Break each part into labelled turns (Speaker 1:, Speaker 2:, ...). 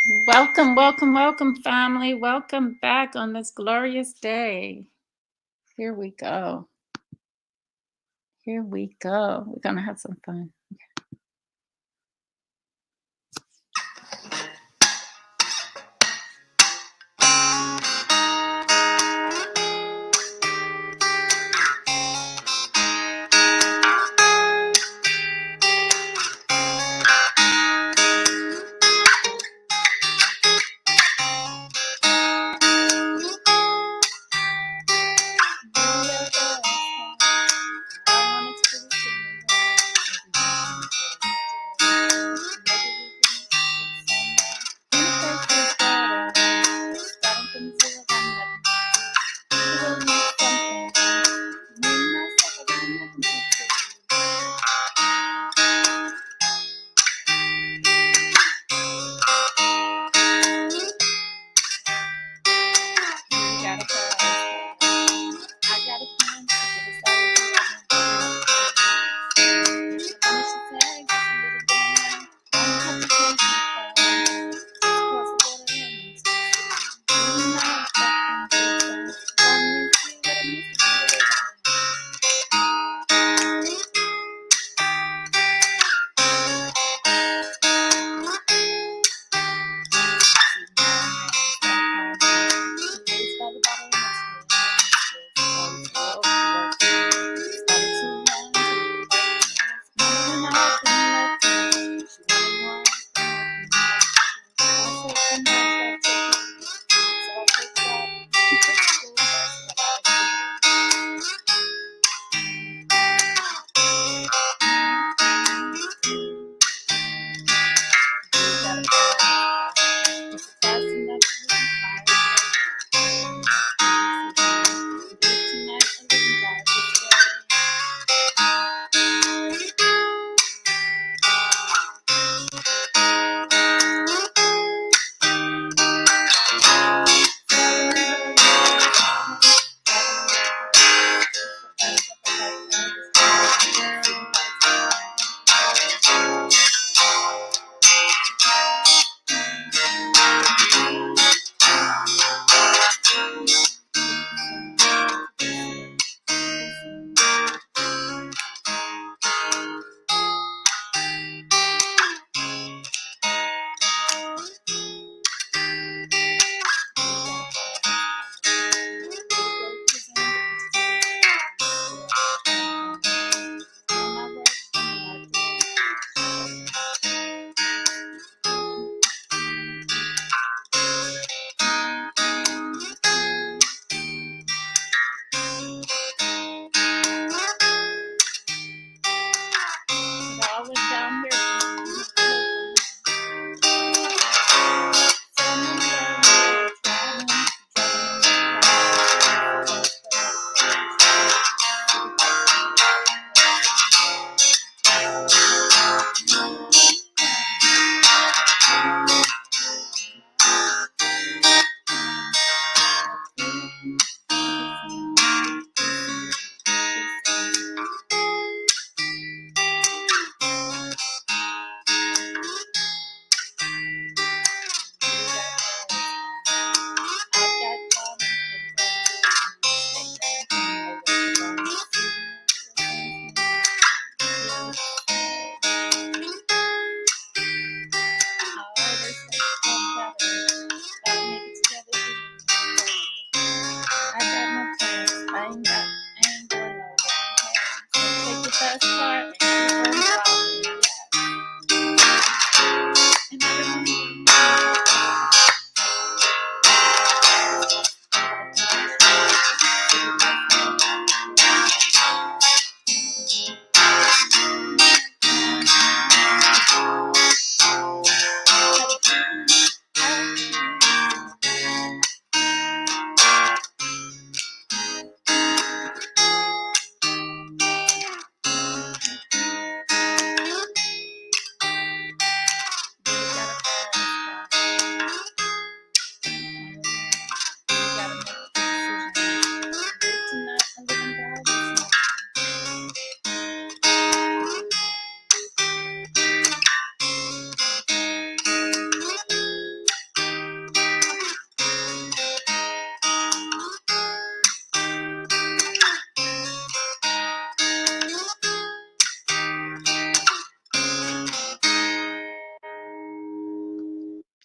Speaker 1: Welcome, welcome, welcome, family. Welcome back on this glorious day. Here we go. Here we go. We're going to have some fun.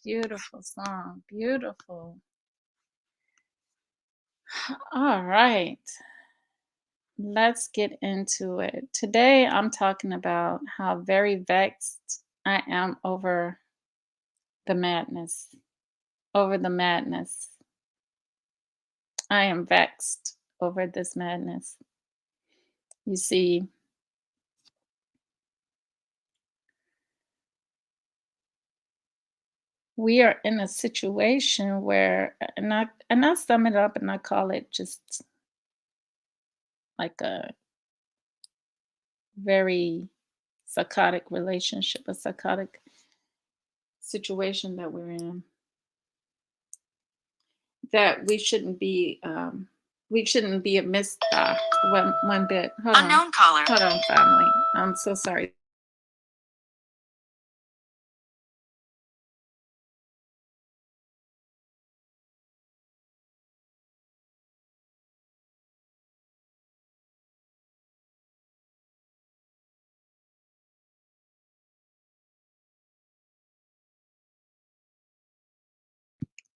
Speaker 1: Beautiful song. Beautiful. All right. Let's get into it. Today, I'm talking about how very vexed I am over the madness. Over the madness. I am vexed over this madness. You see, we are in a situation where, and I sum it up and I call it just like a very psychotic relationship, a psychotic situation that we're in. That we shouldn't be amidst one bit.
Speaker 2: Unknown caller.
Speaker 1: Hold on, family. I'm so sorry.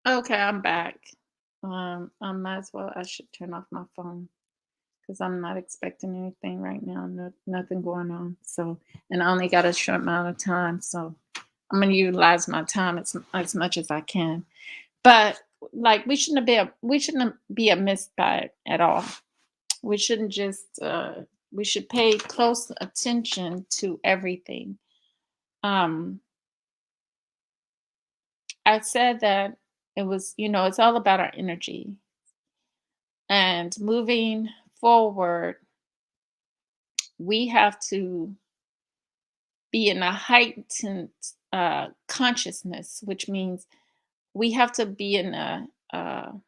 Speaker 1: Okay, I'm back. I might as well. I should turn off my phone because I'm not expecting anything right now. No, nothing going on. So, and I only got a short amount of time, so I'm gonna utilize my time as much as I can. But like, we shouldn't be amiss by it at all. We shouldn't just. We should pay close attention to everything. Um, I said that it was, it's all about our energy and moving forward. We have to be in a heightened consciousness, which means we have to be in have a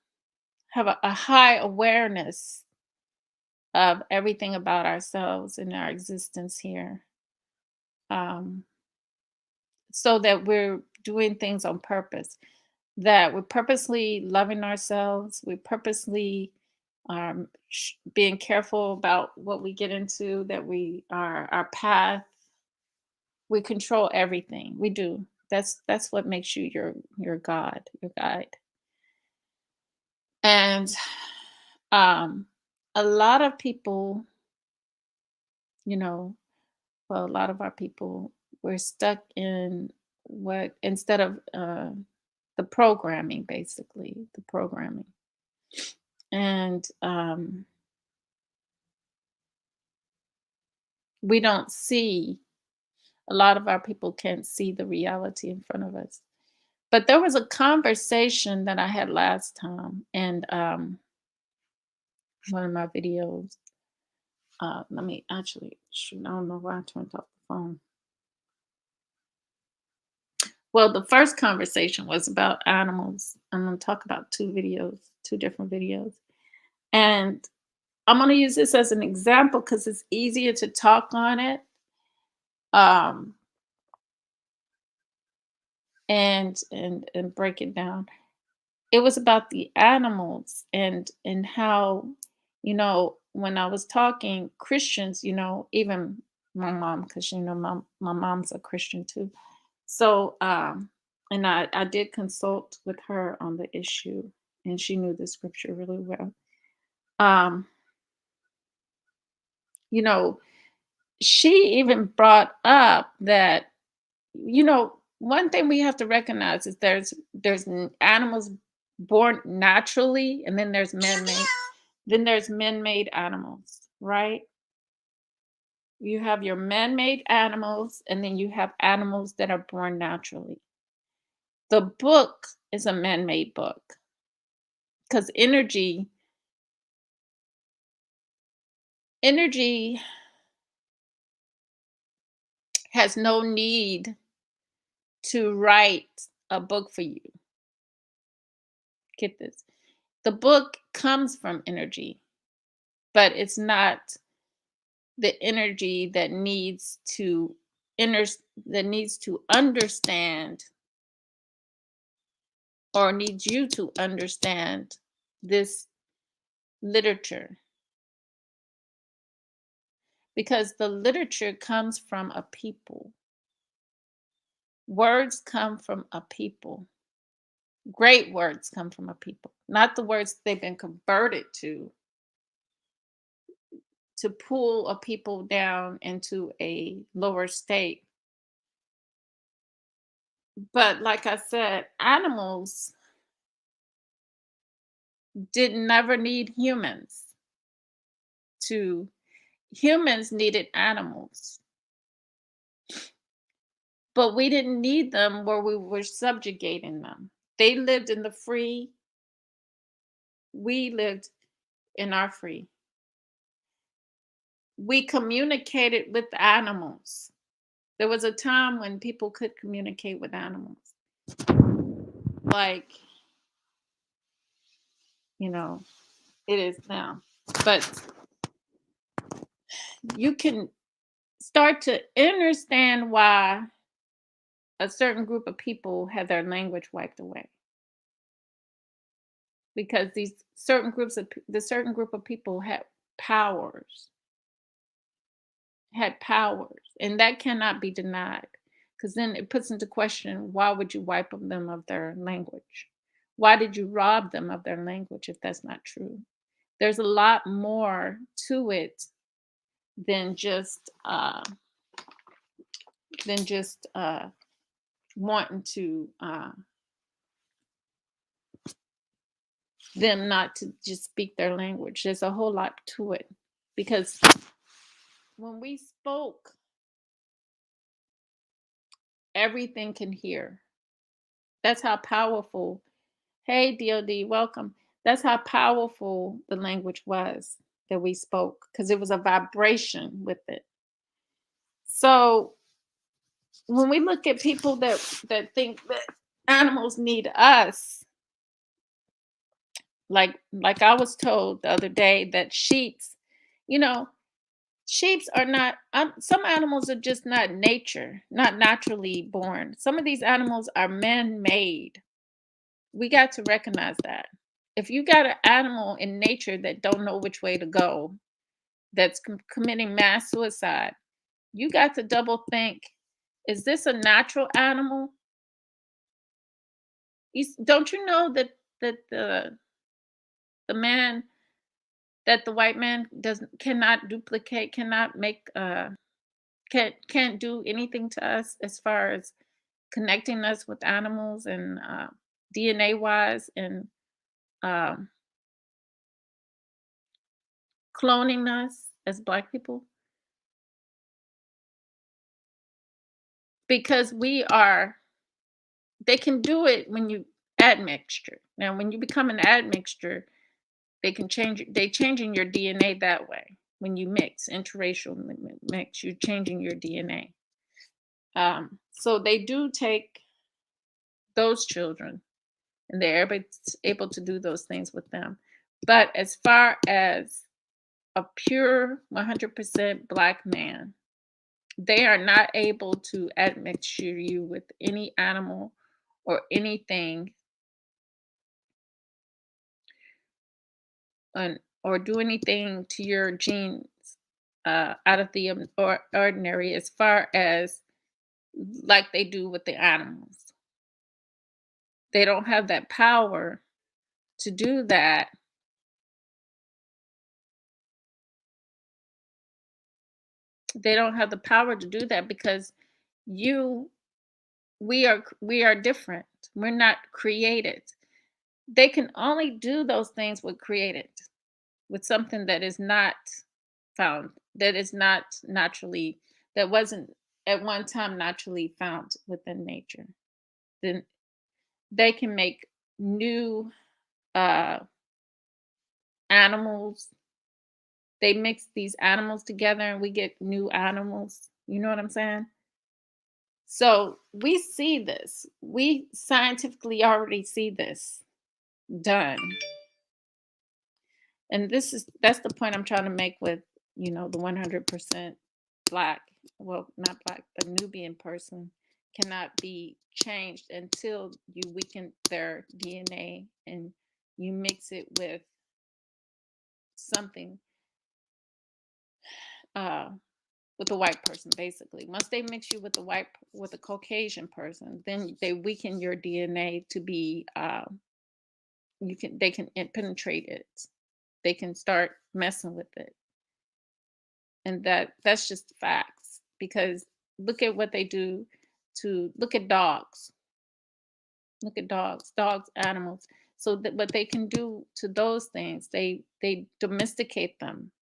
Speaker 1: high awareness of everything about ourselves and our existence here, um, so that we're doing things on purpose, that we're purposely loving ourselves, we're purposely being careful about what we get into, that we are our path. We control everything. We do. That's what makes you your God, your guide. And um a lot of people, you know, well, a lot of our people, we're stuck in what instead of the programming, basically, the programming. And we don't see, a lot of our people can't see the reality in front of us. But there was a conversation that I had last time, and one of my videos. Let me actually shoot. I don't know why I turned off the phone. Well, the first conversation was about animals. I'm going to talk about two different videos. And I'm going to use this as an example because it's easier to talk on it, um, and break it down. It was about the animals and how, when I was talking Christians, even my mom, because my mom's a Christian too. So and I did consult with her on the issue, and she knew the scripture really well. um you know she even brought up that, one thing we have to recognize is there's animals born naturally, and then there's man-made animals, right? You have your man-made animals, and then you have animals that are born naturally. The book is a man-made book because energy has no need to write a book for you. Get this. The book comes from energy, but it's not the energy inter- that needs to understand, or needs you to understand this literature, because the literature comes from a people. Words come from a people. Great words come from a people, not the words they've been converted to pull a people down into a lower state. But like I said, animals did never need humans to humans needed animals, but we didn't need them where we were subjugating them. They lived in the free, we lived in our free. We communicated with animals. There was a time when people could communicate with animals, like, you know, it is now. But you can start to understand why a certain group of people had their language wiped away, because the certain group of people powers had powers, and that cannot be denied, because then it puts into question, why would you wipe them of their language? Why did you rob them of their language if that's not true? There's a lot more to it than just wanting to them not to just speak their language. There's a whole lot to it, because when we spoke, everything can hear. That's how powerful. Hey, DOD, welcome. That's how powerful the language was that we spoke, because it was a vibration with it. So when we look at people that think that animals need us, like I was told the other day that sheeps, you know, sheeps are not. Some animals are just not nature, not naturally born. Some of these animals are man-made. We got to recognize that. If you got an animal in nature that don't know which way to go, that's committing mass suicide, you got to double think: is this a natural animal? Don't you know that the man that the white man doesn't cannot duplicate, cannot make can't do anything to us as far as connecting us with animals and DNA wise, and um, cloning us as black people, because we are they can do it when you admixture. Now when you become an admixture, they changing your DNA that way. When you mix interracial mix, you're changing your DNA. So they do take those children, and they're able to do those things with them. But as far as a pure 100% black man, they are not able to admixture you with any animal or anything, or do anything to your genes out of the ordinary, as far as like they do with the animals. They don't have that power to do that. They don't have the power to do that because you we are different. We're not created. They can only do those things with created, with something that is not found, that is not naturally, that wasn't at one time naturally found within nature. Then they can make new uh animals. They mix these animals together and we get new animals. You know what I'm saying? So we see this. We scientifically already see this done. And that's the point I'm trying to make with, the 100% black, well, not black, a Nubian person cannot be changed until you weaken their DNA and you mix it with something with a white person, basically. Once they mix you with with a Caucasian person, then they weaken your DNA to be they can penetrate it. They can start messing with it. And that's just facts, because look at what they do to look at dogs. Look at dogs, animals. So that what they can do to those things, they domesticate them.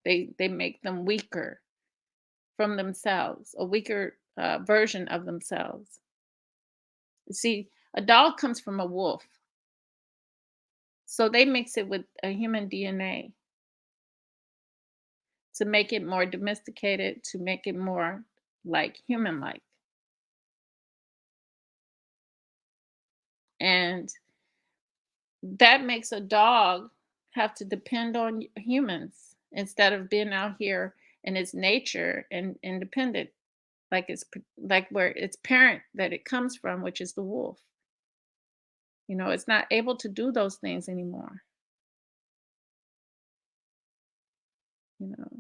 Speaker 1: They make them weaker from themselves, a weaker version of themselves. See, a dog comes from a wolf, so they mix it with a human DNA to make it more domesticated, to make it more like human like. And that makes a dog have to depend on humans instead of being out here in its nature and independent, like like where its parent that it comes from, which is the wolf. It's not able to do those things anymore. you know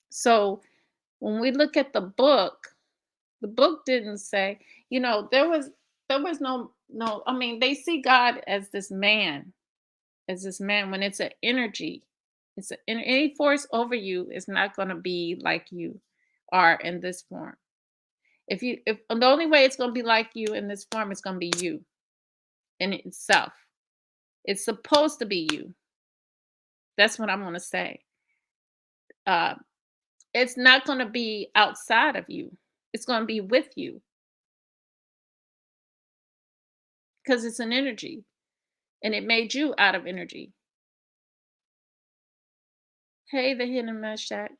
Speaker 1: so when we look at the book didn't say, there was no, I mean, they see God as this man, when it's an energy. Any force over you is not going to be like you are in this form. If the only way it's going to be like you in this form is going to be you in itself. It's supposed to be you. That's what I'm going to say. uh it's not going to be outside of you. It's going to be with you, because it's an energy, and it made you out of energy. Hey, the hidden Meshach.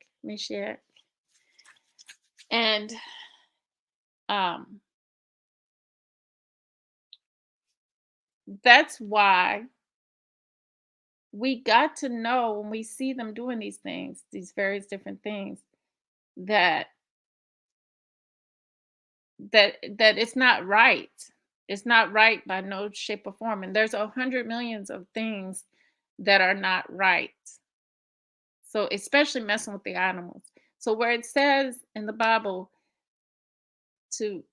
Speaker 1: And um that's why we got to know, when we see them doing these things, these various different things, that that it's not right. It's not right by no shape or form. And there's 100 millions of things that are not right. So especially messing with the animals. So where it says in the Bible to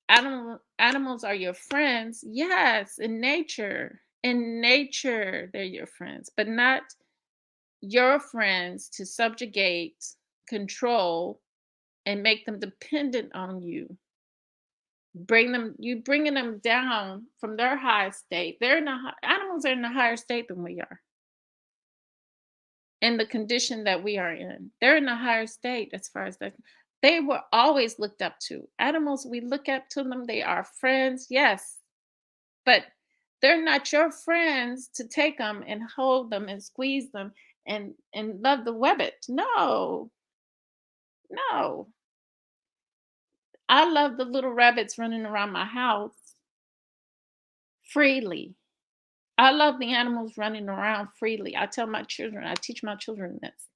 Speaker 1: animals are your friends, yes, in nature. In nature, they're your friends, but not your friends to subjugate, control, and make them dependent on you. Bringing them down from their high state. Animals are in a higher state than we are. In the condition that we are in, they're in a higher state as far as that. They were always looked up to. Animals, we look up to them. They are friends, yes, but they're not your friends to take them and hold them and squeeze them and love the webbit. No, no. I love the little rabbits running around my house freely. I love the animals running around freely. I teach my children this.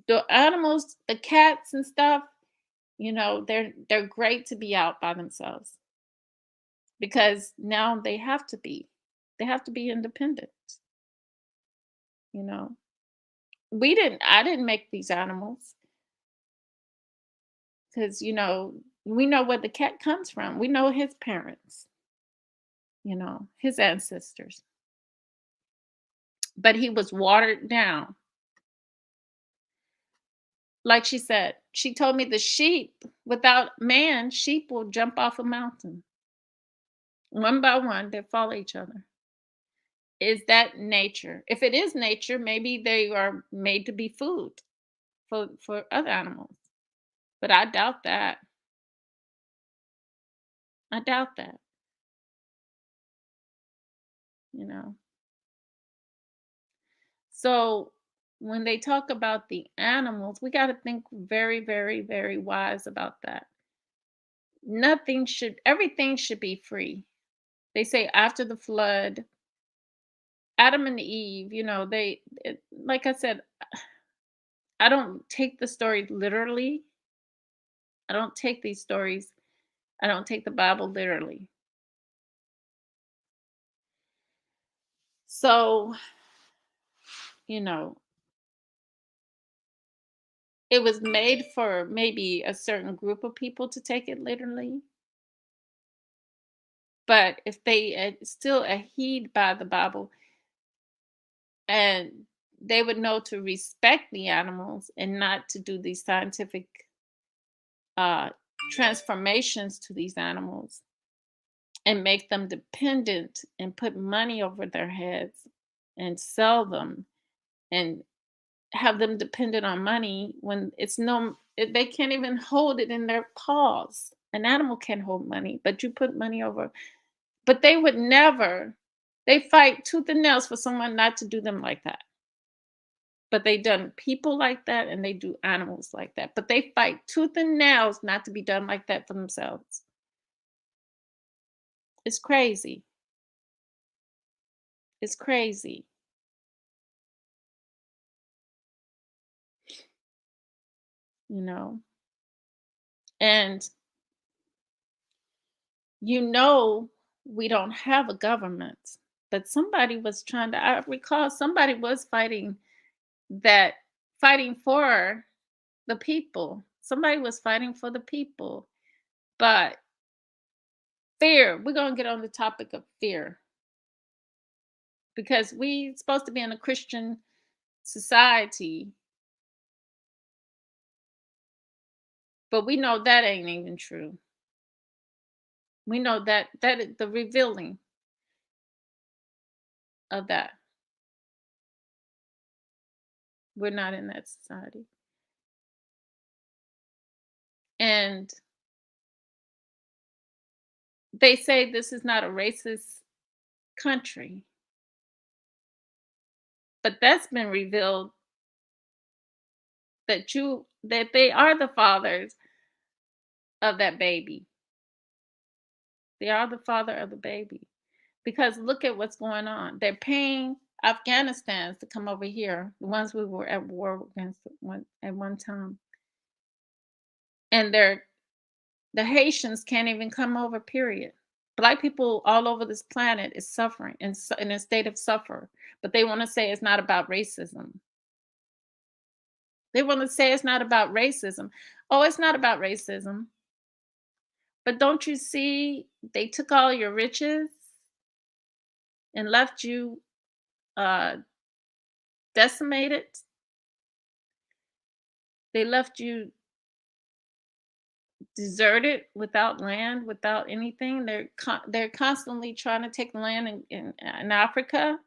Speaker 1: The animals, the cats and stuff, they're great to be out by themselves, because now they have to be. They have to be independent, you know. I didn't make these animals, because we know where the cat comes from. We know his parents, his ancestors. But he was watered down. Like she said, she told me the sheep, without man, sheep will jump off a mountain. One by one, they follow each other. Is that nature? If it is nature, maybe they are made to be food for other animals. But I doubt that. I doubt that, you know. So when they talk about the animals, we got to think very, very, very wise about that. Everything should be free. They say after the flood, Adam and Eve, like I said, I don't take the story literally. I don't take these stories, I don't take the Bible literally. So, you know, it was made for maybe a certain group of people to take it literally, but if they still adhered by the Bible, and they would know to respect the animals and not to do these scientific uh, transformations to these animals and make them dependent and put money over their heads and sell them and have them dependent on money when it's they can't even hold it in their paws. An animal can't hold money, but you put money over. But they would never. They fight tooth and nails for someone not to do them like that. But they done people like that and they do animals like that. But they fight tooth and nails not to be done like that for themselves. It's crazy. It's crazy, you know. And you know we don't have a government, but somebody was trying to, I recall somebody was that fighting for the people. Somebody was fighting for the people. But fear, we're going to get on the topic of fear because we supposed to be in a Christian society, but we know that ain't even true. We know that is the revealing of that. We're not in that society. And they say this is not a racist country, but that's been revealed that they are the fathers of that baby. They are the father of the baby. Because look at what's going on. They're paying Afghanistans to come over here, the ones we were at war against at one time. And the Haitians can't even come over, period. Black people all over this planet is suffering in a state of suffer, but they want to say it's not about racism. They want to say it's not about racism. Oh, it's not about racism. But don't you see they took all your riches and left you uh decimated? They left you deserted without land, without anything. They're constantly trying to take land in Africa.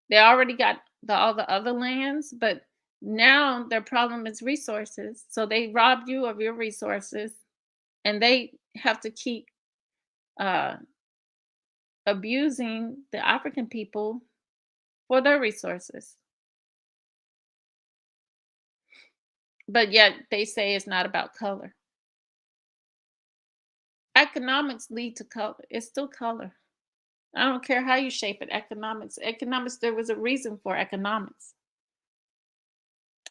Speaker 1: They already got all the other lands, but now their problem is resources. So they robbed you of your resources, and they have to keep uh, abusing the African people for their resources. But yet they say it's not about color. Economics lead to color. It's still color. I don't care how you shape it. Economics. There was a reason for economics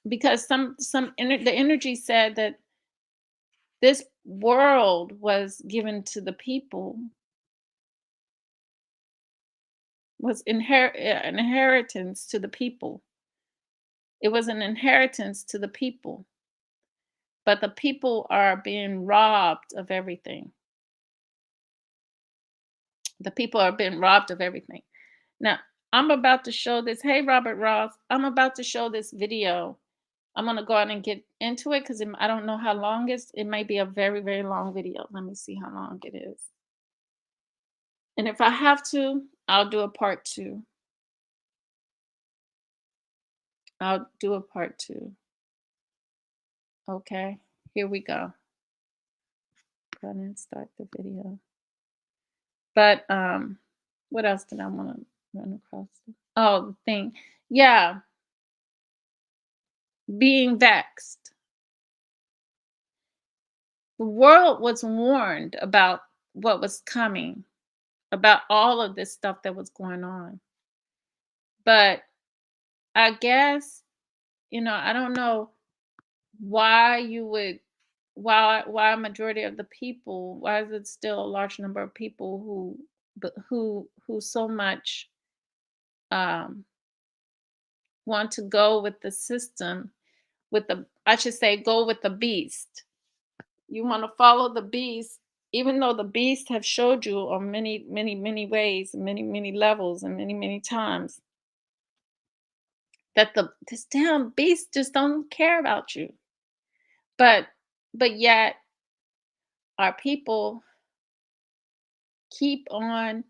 Speaker 1: because the energy said that this world was given to the people, was an inheritance to the people. It was an inheritance to the people, but the people are being robbed of everything. The people are being robbed of everything. Now, I'm about to show this. Hey, Robert Ross, I'm about to show this video. I'm gonna go out and get into it because I don't know how long it may be a very, very long video. Let me see how long it is. And if I have to, I'll do a part two. I'll do a part two. Okay, here we go. Go ahead and start the video. But what else did I want to run across? Oh, the thing. Yeah, being vexed. The world was warned about what was coming, about all of this stuff that was going on. But I guess, I don't know why you would why a majority of the people, why is it still a large number of people who so much um want to go with the system with the I should say go with the beast. You want to follow the beast, even though the beast have showed you on many, many, many ways, many, many levels, and many, many times that this damn beast just don't care about you. But yet our people keep on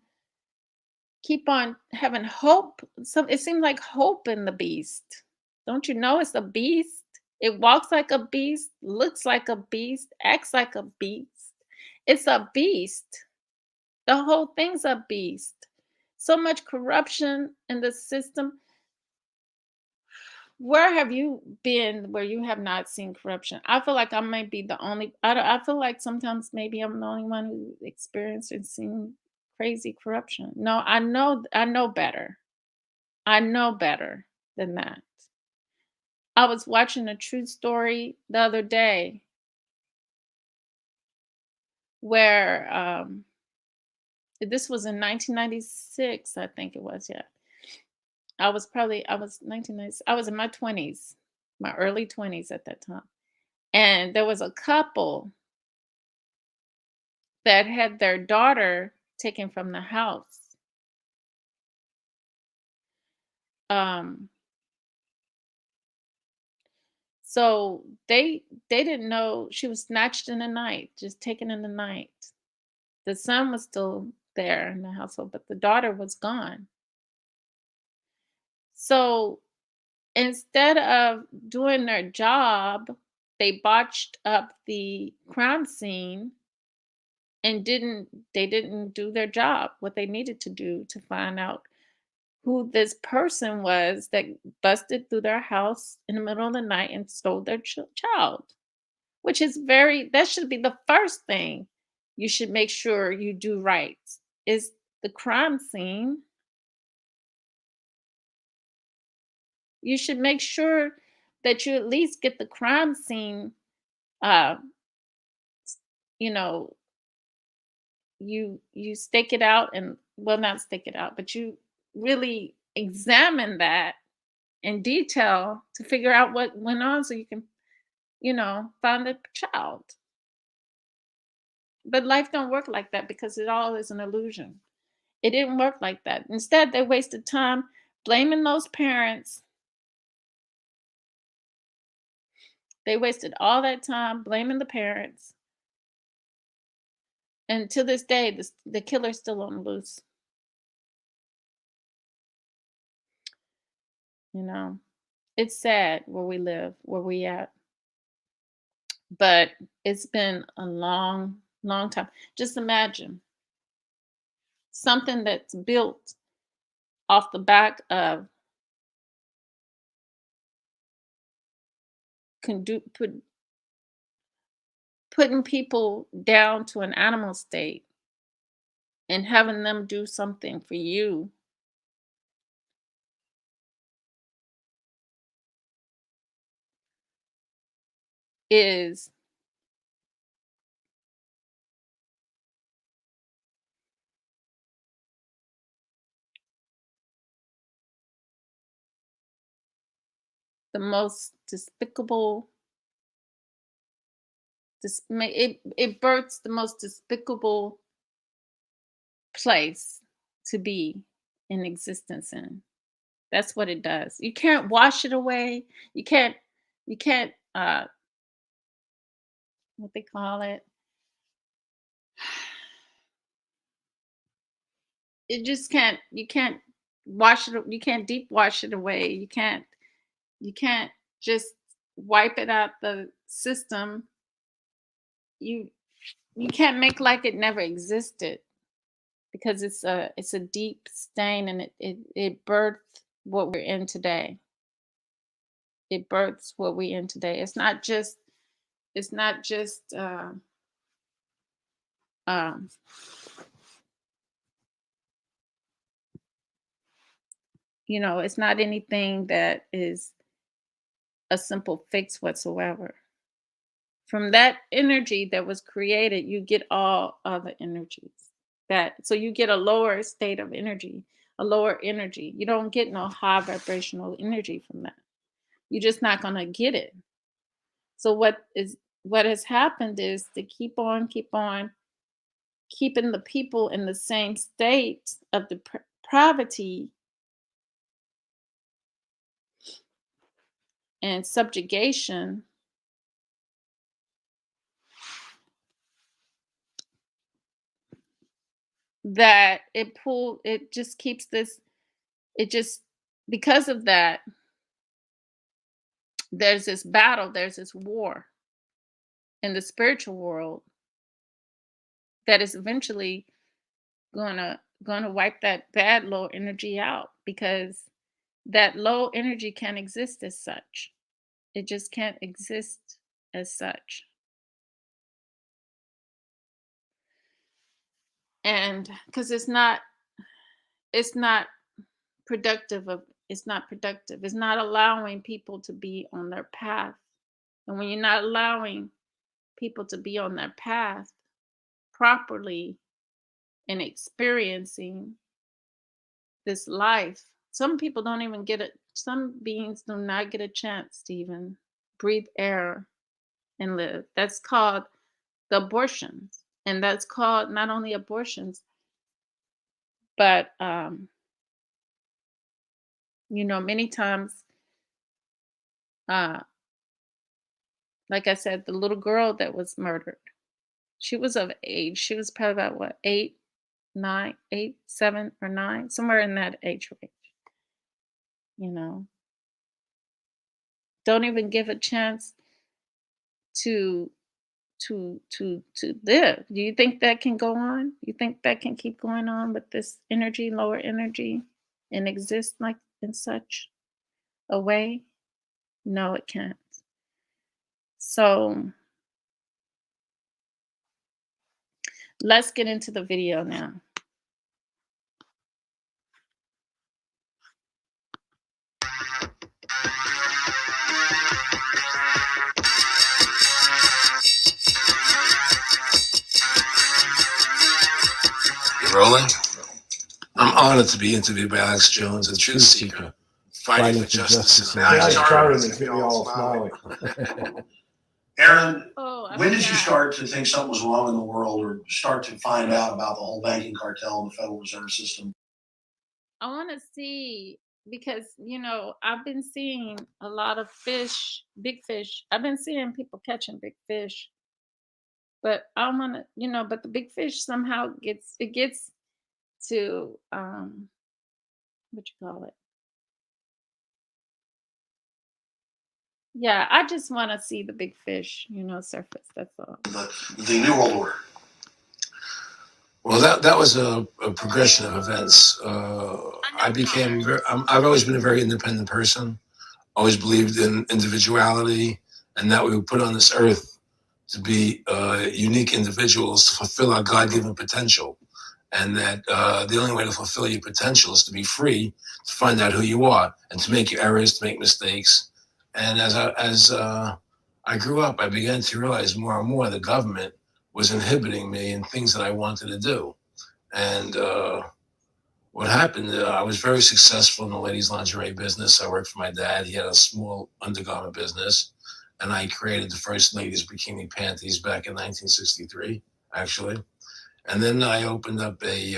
Speaker 1: keep on having hope. So it seems like hope in the beast. Don't you know it's a beast? It walks like a beast, looks like a beast, acts like a beast. It's a beast. The whole thing's a beast. So much corruption in the system. Where have you been where you have not seen corruption? I feel like I might be the only. I feel like sometimes maybe I'm the only one who experienced and seen crazy corruption. No, I know better. I know better than that. I was watching a true story the other day where this was in 1996, I think it was. Yeah, I was 1990. I was in my 20s, my early 20s at that time, and there was a couple that had their daughter taken from the house. Um, so they didn't know she was snatched in the night, just taken in the night. The son was still there in the household, but the daughter was gone. So instead of doing their job, they botched up the crime scene and didn't do their job, what they needed to do to find out who this person was that busted through their house in the middle of the night and stole their child, which is that should be the first thing you should make sure you do right is the crime scene. You should make sure that you at least get the crime scene, uh, you know, you stake it out and well, not stake it out, but you really examine that in detail to figure out what went on so you can, find the child. But life don't work like that because it all is an illusion. It didn't work like that. Instead, they wasted time blaming those parents. They wasted all that time blaming the parents. And to this day, the killer's still on the loose. You know, it's sad where we live, where we at, but it's been a long, long time. Just imagine something that's built off the back of putting people down to an animal state and having them do something for you is the most despicable. It births the most despicable place to be in existence in. That's what it does. You can't wash it away. You can't you can't what they call it. It just can't you can't you can't deep wash it away. You can't just wipe it out the system. You you can't make like it never existed because it's a deep stain and it birthed what we're in today. It births what we in today. It's not just um it's not anything that is a simple fix whatsoever. From that energy that was created, you get all other energies. So you get a lower state of energy, a lower energy. You don't get no high vibrational energy from that. You're just not gonna get it. So what has happened is to keep on keeping the people in the same state of depravity and subjugation, that it just keeps this, it just, because of that, there's this battle, there's this war in the spiritual world that is eventually gonna wipe that bad low energy out, because that low energy can't exist as such. It just can't exist as such. And because it's not productive of it's not productive. It's not allowing people to be on their path. And when you're not allowing people to be on their path properly and experiencing this life, some people don't even get it. Some beings do not get a chance to even breathe air and live. That's called the abortions. And that's called not only abortions, but many times, uh, like I said, the little girl that was murdered, she was of age. She was probably about what, 8, 9, 8, 7, or 9, somewhere in that age range. You know, don't even give a chance to to live. Do you think that can go on? You think that can keep going on with this energy, lower energy, and exist like in such a way? No, it can't. So let's get into the video now.
Speaker 2: You rolling? I'm honored to be interviewed by Alex Jones, a truth seeker, fighting for justice.
Speaker 3: Yeah, started and get me all smiling. Aaron, when did you start to think something was wrong in the world, or start to find out about the whole banking cartel and the Federal Reserve System?
Speaker 1: I want to see, because I've been seeing a lot of fish, big fish. I've been seeing people catching big fish, but I want to, but the big fish somehow gets to what you call it. Yeah, I just want to see the big fish, surface. That's all.
Speaker 3: The New World Order.
Speaker 2: Well, that was a progression of events. I've always been a very independent person. Always believed in individuality, and that we were put on this earth to be unique individuals to fulfill our God-given potential. And that the only way to fulfill your potential is to be free, to find out who you are, and to make your errors, to make mistakes. And as I grew up, I began to realize more and more the government was inhibiting me in things that I wanted to do. And what happened, I was very successful in the ladies' lingerie business. I worked for my dad. He had a small undergarment business. And I created the first ladies' bikini panties back in 1963, actually. And then I opened up a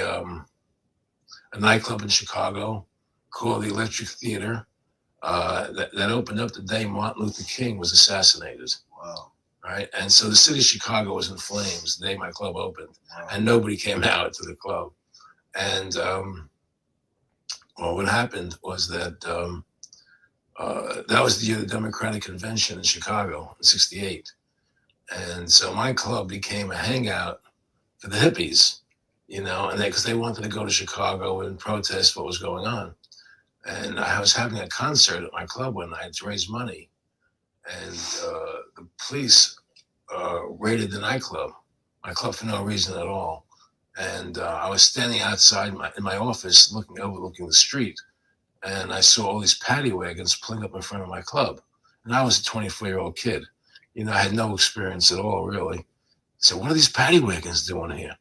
Speaker 2: nightclub in Chicago called the Electric Theater that opened up the day Martin Luther King was assassinated.
Speaker 3: Wow.
Speaker 2: Right. And so the city of Chicago was in flames the day my club opened. Wow. And nobody came out to the club. And what happened was that that was the year of the Democratic Convention in Chicago in '68. And so my club became a hangout for the hippies, and because they wanted to go to Chicago and protest what was going on. And I was having a concert at my club one night to raise money. And the police raided the nightclub, my club, for no reason at all. And I was standing outside in my office overlooking the street. And I saw all these paddy wagons pulling up in front of my club. And I was a 24-year-old kid. I had no experience at all, really. So what are these paddy wagons doing here?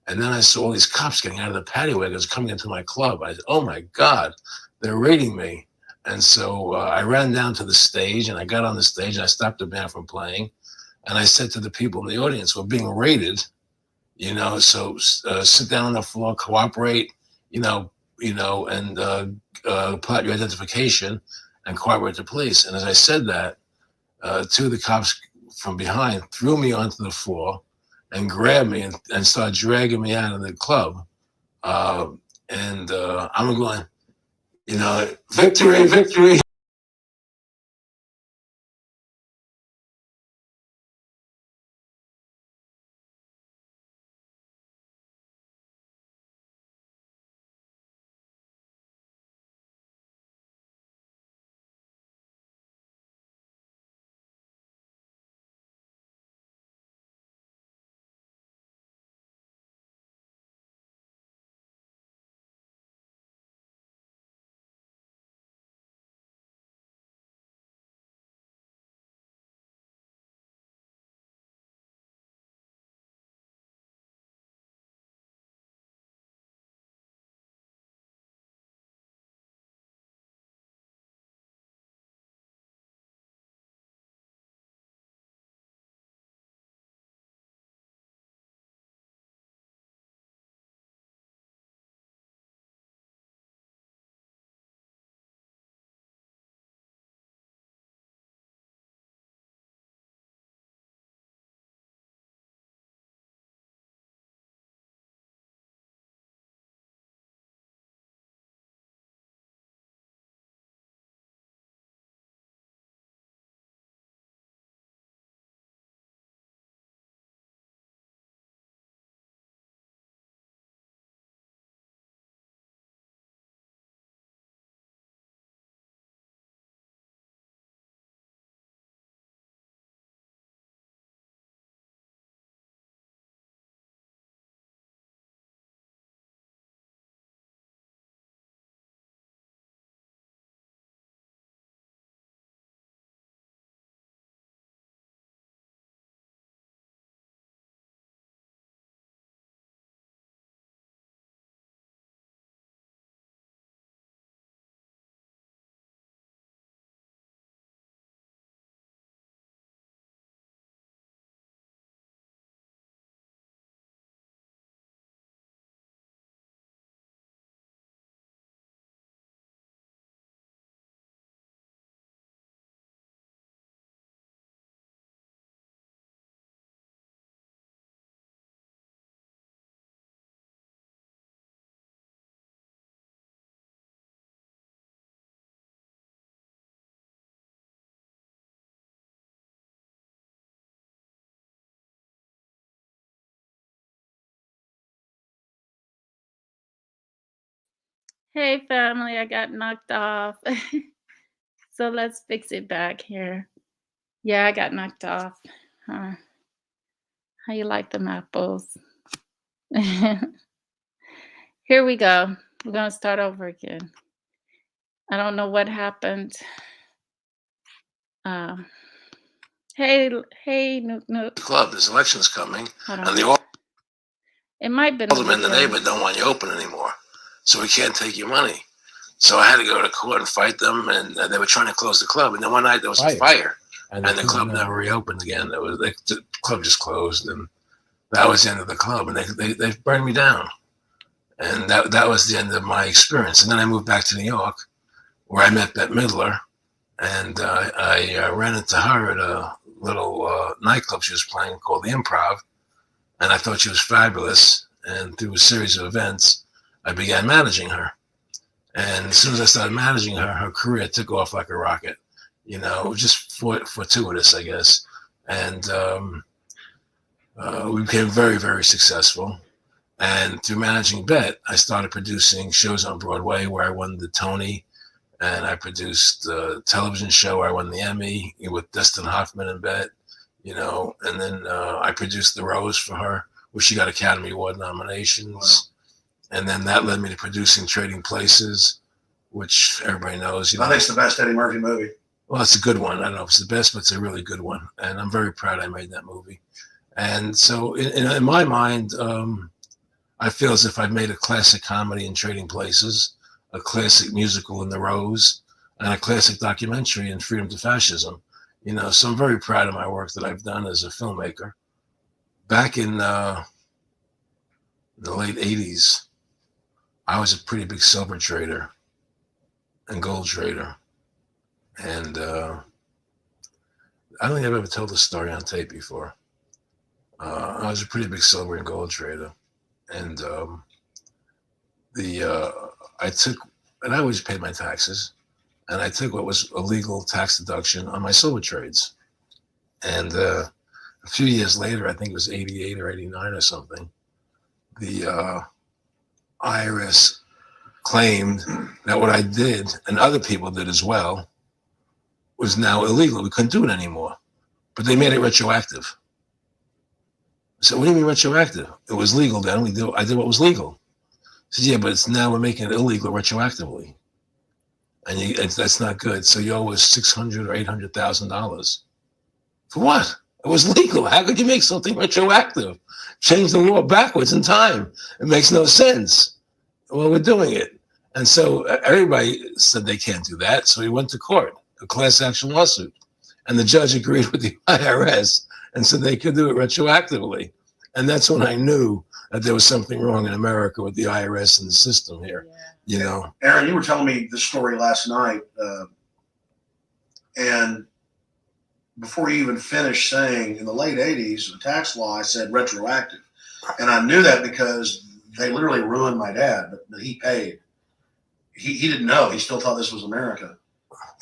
Speaker 2: And then I saw all these cops getting out of the paddy wagons coming into my club. I said, oh my God, they're raiding me. And so I ran down to the stage, and I got on the stage, and I stopped the band from playing. And I said to the people in the audience, we're being raided, so sit down on the floor, cooperate, and put out your identification and cooperate with the police. And as I said that, two of the cops from behind threw me onto the floor and grabbed me and started dragging me out of the club. I'm going, victory, victory.
Speaker 1: Hey, family, I got knocked off. So let's fix it back here. Yeah, I got knocked off. Huh. How you like them apples? Here we go. We're gonna start over again. I don't know what happened. Um, hey, Nook Nook.
Speaker 2: Club, there's elections coming,
Speaker 1: Hold
Speaker 2: and
Speaker 1: on.
Speaker 2: the
Speaker 1: It might have been a
Speaker 2: aldermen in the
Speaker 1: delay.
Speaker 2: neighborhood don't want you open anymore, so we can't take your money. So I had to go to court and fight them, and they were trying to close the club. And then one night there was a fire, and the club never reopened again. The club just closed, and that was the end of the club. And they burned me down, and that was the end of my experience. And then I moved back to New York, where I met Bette Midler, and I ran into her at a little nightclub she was playing called the Improv, and I thought she was fabulous. And through a series of events, I began managing her. And as soon as I started managing her, her career took off like a rocket. Just fortuitous, I guess. And we became very, very successful. And through managing Bette, I started producing shows on Broadway where I won the Tony, and I produced a television show where I won the Emmy with Dustin Hoffman and Bette, and then I produced The Rose for her, where she got Academy Award nominations. Wow. And then that led me to producing Trading Places, which everybody knows.
Speaker 3: I think it's the best Eddie Murphy movie.
Speaker 2: Well, it's a good one. I don't know if it's the best, but it's a really good one. And I'm very proud I made that movie. And so in my mind, I feel as if I've made a classic comedy in Trading Places, a classic musical in The Rose, and a classic documentary in Freedom to Fascism. So I'm very proud of my work that I've done as a filmmaker. Back in the late 80s, I was a pretty big silver trader and gold trader. And I don't think I've ever told this story on tape before. I was a pretty big silver and gold trader. And I took, and I always paid my taxes, and I took what was a legal tax deduction on my silver trades. And a few years later, I think it was 88 or 89 or something, the IRS claimed that what I did, and other people did as well, was now illegal. We couldn't do it anymore. But they made it retroactive. So what do you mean retroactive? It was legal then. I did what was legal. I said, yeah, but it's now we're making it illegal retroactively. And that's not good. So you owe us $600,000 or $800,000. For what? It was legal. How could you make something retroactive? Change the law backwards in time. It makes no sense. Well, we're doing it. And so everybody said they can't do that. So we went to court, a class action lawsuit. And the judge agreed with the IRS and said they could do it retroactively. And that's when I knew that there was something wrong in America with the IRS and the system here.
Speaker 3: Aaron, you were telling me this story last night, and before you even finished saying in the late 80s, the tax law, I said retroactive. And I knew that because they literally ruined my dad, but he paid. He didn't know. He still thought this was America.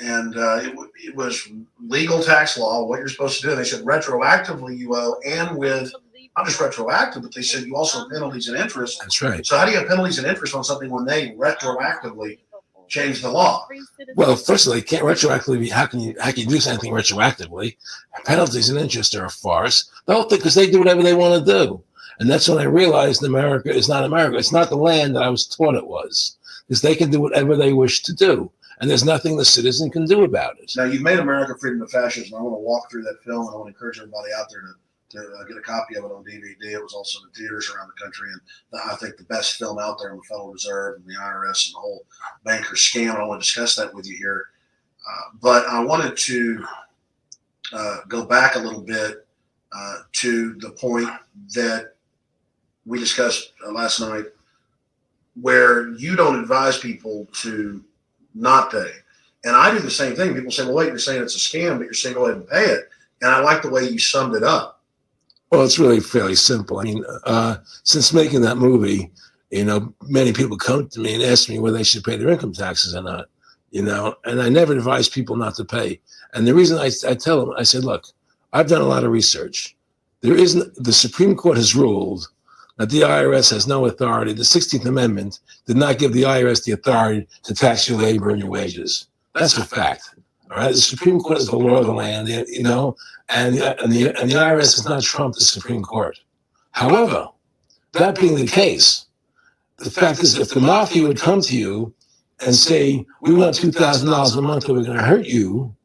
Speaker 3: And it was legal tax law, what you're supposed to do. And they said retroactively you owe, and with not just retroactive, but they said you also have penalties and interest.
Speaker 2: That's right.
Speaker 3: So how do you have penalties and interest on something when they retroactively change the law?
Speaker 2: Well, first of all, you can't retroactively. How can you do something retroactively? Penalties and interest are a farce. The whole thing, because they do whatever they want to do. And that's when I realized America is not America. It's not the land that I was taught it was. Because they can do whatever they wish to do. And there's nothing the citizen can do about it.
Speaker 3: Now, you've made America Freedom to Fascism. I want to walk through that film, and I want to encourage everybody out there to get a copy of it on DVD. It was also in theaters around the country, and I think the best film out there on the Federal Reserve and the IRS and the whole banker scam. I want to discuss that with you here. But I wanted to go back a little bit to the point that we discussed last night, where you don't advise people to not pay. And I do the same thing. People say, well, wait, you're saying it's a scam, but you're saying go ahead and pay it. And I like the way you summed it up.
Speaker 2: Well, it's really fairly simple. I mean, since making that movie, many people come to me and ask me whether they should pay their income taxes or not, and I never advise people not to pay. And the reason I tell them, I said, look, I've done a lot of research. The Supreme Court has ruled that the IRS has no authority. The 16th Amendment did not give the IRS the authority to tax your labor and your wages. That's a fact. All right. The Supreme Court is the law of the land, and the IRS does not trump the Supreme Court. However, that being the case, the fact is, if the mafia would come to you and say, we want $2,000 a month or we're going to hurt you,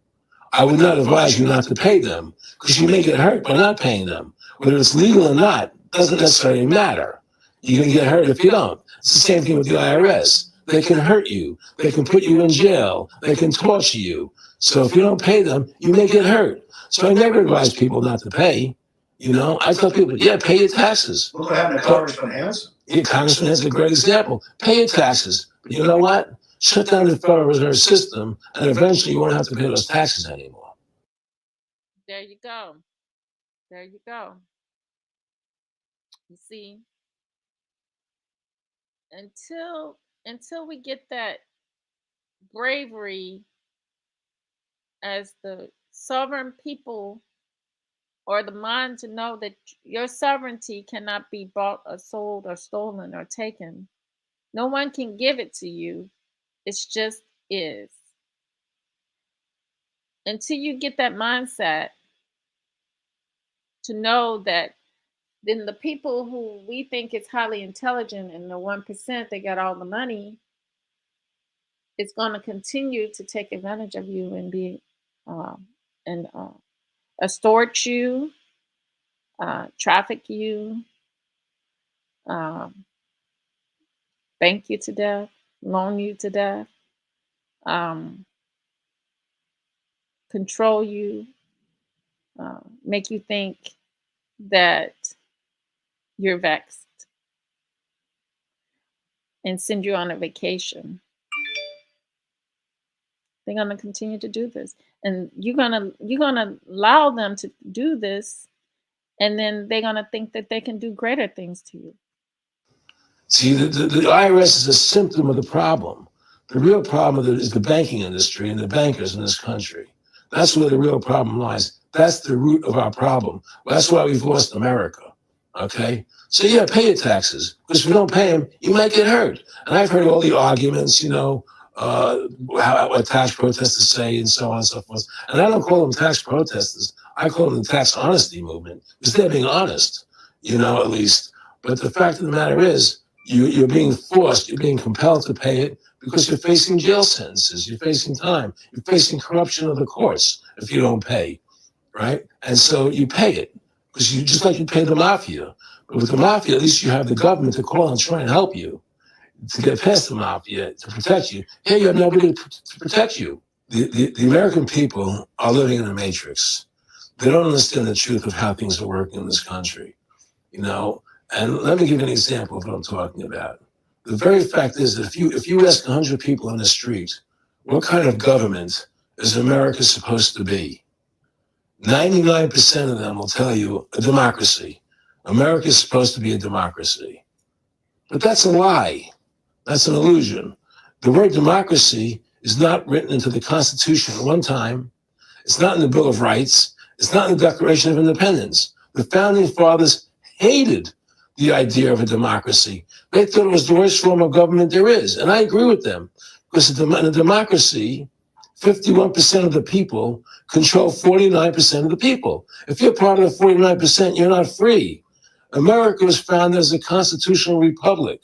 Speaker 2: I would not advise you not to pay them, because you may get hurt by not paying them. Whether it's legal or not doesn't necessarily matter. You can get hurt if you don't. It's the same thing with the IRS. They can hurt you. They can put you in jail. They can torture you. So if you don't pay them, you may get hurt. So I never advise people not to pay. I tell people, yeah, pay your taxes.
Speaker 3: Look what happened to Congressman Hansen.
Speaker 2: Yeah, Congressman has a great example. Pay your taxes. But you know what? Shut down the Federal Reserve System, and eventually you won't have to pay those taxes anymore.
Speaker 1: There you go. There you go. You see, until we get that bravery as the sovereign people, or the mind to know that your sovereignty cannot be bought or sold or stolen or taken. No one can give it to you. It's just is. Until you get that mindset to know that then the people who we think is highly intelligent and the 1%, they got all the money, it's going to continue to take advantage of you and be and extort you, traffic you, bank you to death, loan you to death. control you, make you think that you're vexed, and send you on a vacation. They're going to continue to do this, and you're gonna allow them to do this, and then they're going to think that they can do greater things to you.
Speaker 2: See, the IRS is a symptom of the problem. The real problem is the banking industry and the bankers in this country. That's where the real problem lies. That's the root of our problem. That's why we've lost America. Okay? So yeah, pay your taxes. Because if you don't pay them, you might get hurt. And I've heard all the arguments, what tax protesters say and so on and so forth. And I don't call them tax protesters. I call them the tax honesty movement because they're being honest, at least. But the fact of the matter is, you're being forced, you're being compelled to pay it because you're facing jail sentences, you're facing time, you're facing corruption of the courts if you don't pay, right? And so you pay it because just like you pay the mafia. But with the mafia, at least you have the government to call and try and help you to get past the mafia, to protect you. Here you have nobody to protect you. The American people are living in a matrix. They don't understand the truth of how things are working in this country, And let me give you an example of what I'm talking about. The very fact is that if you ask 100 people on the street, what kind of government is America supposed to be? 99% of them will tell you a democracy. America is supposed to be a democracy. But that's a lie. That's an illusion. The word democracy is not written into the Constitution at one time. It's not in the Bill of Rights. It's not in the Declaration of Independence. The Founding Fathers hated the idea of a democracy. They thought it was the worst form of government there is. And I agree with them. Because in a democracy, 51% of the people control 49% of the people. If you're part of the 49%, you're not free. America was founded as a constitutional republic.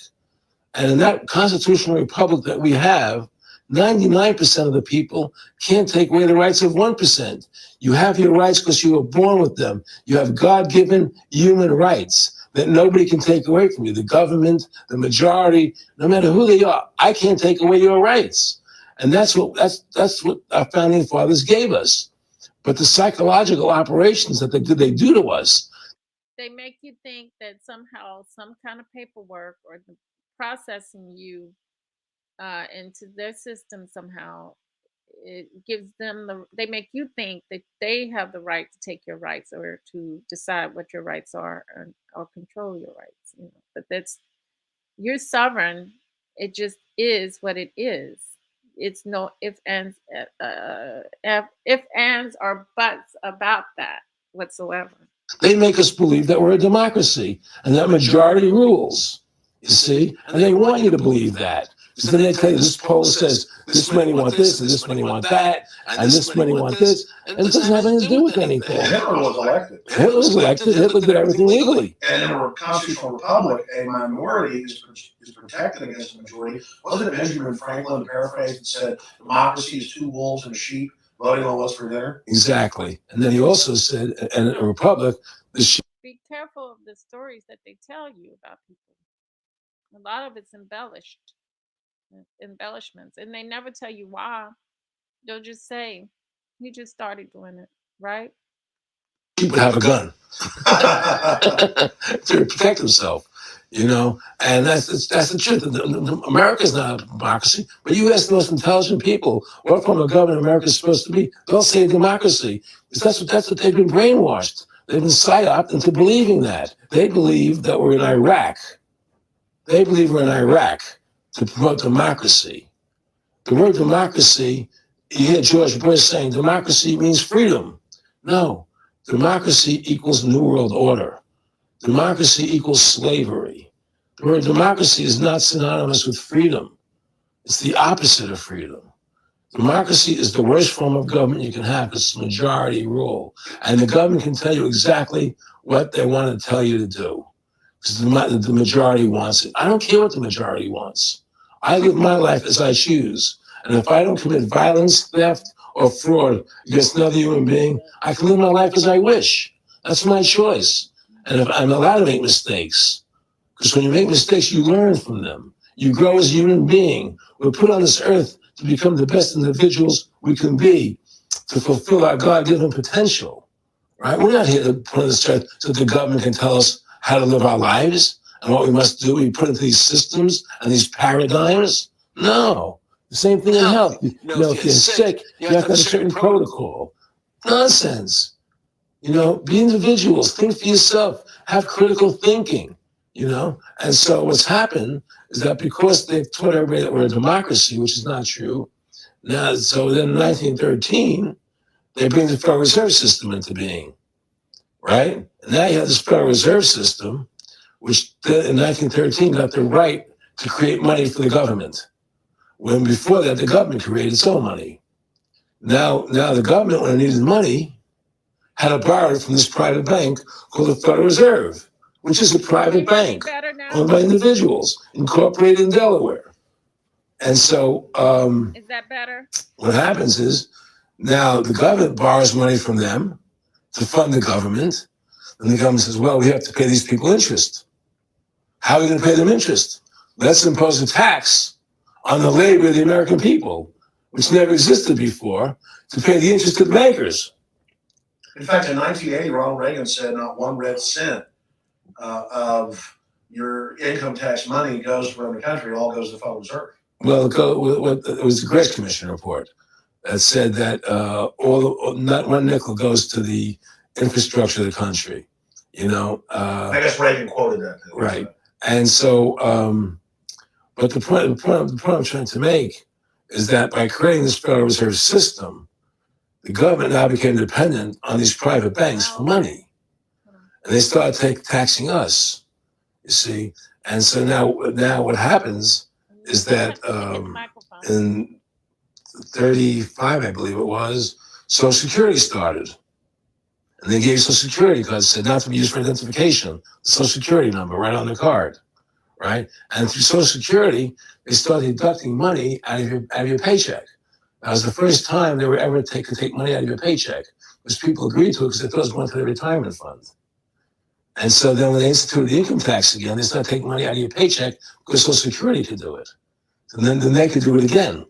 Speaker 2: And in that constitutional republic that we have, 99% of the people can't take away the rights of 1%. You have your rights because you were born with them. You have God-given human rights that nobody can take away from you. The government, the majority, no matter who they are, I can't take away your rights. And that's what our founding fathers gave us. But the psychological operations that they do to us,
Speaker 1: They make you think that somehow some kind of paperwork or the processing you into their system somehow, it gives them they make you think that they have the right to take your rights or to decide what your rights are, or control your rights. But that's, you're sovereign. It just is what it is. It's no if ands, if ands or buts about that whatsoever.
Speaker 2: they make us believe that we're a democracy and that majority rules, you see? And they want you to believe that. So then they tell you this poll says this many want this and this many want that and this many want this. And it doesn't have anything to do with anything.
Speaker 3: Hitler was elected.
Speaker 2: Hitler was elected. Hitler did everything legally.
Speaker 3: And in a constitutional republic, a minority is protected against a majority. Wasn't it Benjamin Franklin, to paraphrase, that said democracy is two wolves and a sheep voting on what's for dinner?
Speaker 2: Exactly. And then he also said, in a republic, the sheep.
Speaker 1: Be careful of the stories that they tell you about people. A lot of it's embellishments, and they never tell you why. They'll just say he just started doing it, right?
Speaker 2: Would have a gun to protect himself, and that's the truth. America's not a democracy, but you ask the most intelligent people what form of government America is supposed to be, they'll say democracy, because that's what they've been brainwashed. They've been psyoped into believing that. They believe that we're in Iraq. They believe we're in Iraq to promote democracy. The word democracy, you hear George Bush saying democracy means freedom. No. Democracy equals New World Order. Democracy equals slavery. The word democracy is not synonymous with freedom. It's the opposite of freedom. Democracy is the worst form of government you can have. It's majority rule. And the government can tell you exactly what they want to tell you to do. Because the majority wants it. I don't care what the majority wants. I live my life as I choose. And if I don't commit violence, theft, or fraud against another human being, I can live my life as I wish. That's my choice. And if I'm allowed to make mistakes, because when you make mistakes, you learn from them. You grow as a human being. We're put on this earth to become the best individuals we can be. to fulfill our God-given potential, right? We're not here to put on this church so that the government can tell us how to live our lives and what we must do. We put into these systems and these paradigms. No, the same thing in health. If you're sick, you have to have a certain protocol. Nonsense. Be individuals, think for yourself, have critical thinking, And so what's happened is that because they've taught everybody that we're a democracy, which is not true, now, so then in 1913, they bring the Federal Reserve System into being, right? And now you have this Federal Reserve System, which in 1913 got the right to create money for the government, when before that, the government created its own money. Now the government, when it needed money, had to borrow it from this private bank called the Federal Reserve, which is a private bank owned by individuals, incorporated in Delaware. And so
Speaker 1: is that better?
Speaker 2: What happens is now the government borrows money from them to fund the government. And the government says, well, we have to pay these people interest. How are we going to pay them interest? Let's impose a tax on the labor of the American people, which never existed before, to pay the interest to the bankers.
Speaker 3: In fact, in 1980, Ronald Reagan said not one red cent of your income tax money goes from the country, all goes to the Federal Reserve.
Speaker 2: Well, it was the Grace Commission report that said that not one nickel goes to the infrastructure of the country.
Speaker 3: I guess Reagan quoted that.
Speaker 2: Right. And so, but the point I'm trying to make is that by creating this Federal Reserve System, the government now became dependent on these private banks for money. And they started taxing us, you see. And so now what happens is that in 35, I believe it was, Social Security started. And they gave Social Security because it said not to be used for identification, the Social Security number right on the card, right? And through Social Security, they started deducting money out of your paycheck. That was the first time they were ever could take money out of your paycheck, because people agreed to it because they thought it was going to their retirement fund. And so then when they instituted the income tax again, they started taking money out of your paycheck because Social Security could do it. And then they could do it again.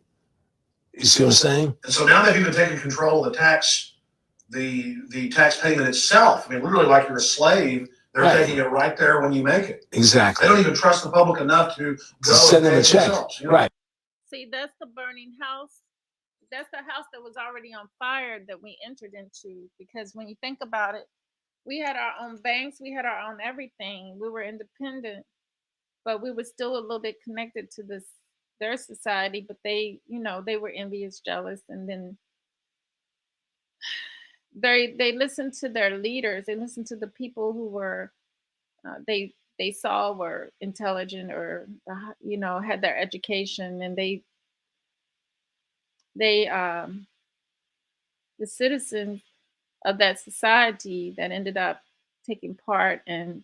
Speaker 2: You see what I'm saying?
Speaker 3: And so now they've even taken control of the tax payment itself. I mean, literally like you're a slave. They're taking it right there when you make it.
Speaker 2: Exactly.
Speaker 3: They don't even trust the public enough to go
Speaker 2: send them a check. Right.
Speaker 1: See, that's the burning house. That's the house that was already on fire that we entered into. Because when you think about it, we had our own banks, we had our own everything. We were independent, but we were still a little bit connected to their society. But they were envious, jealous, and then they listened to their leaders. They listened to the people who were they saw were intelligent or had their education, and the citizens of that society that ended up taking part in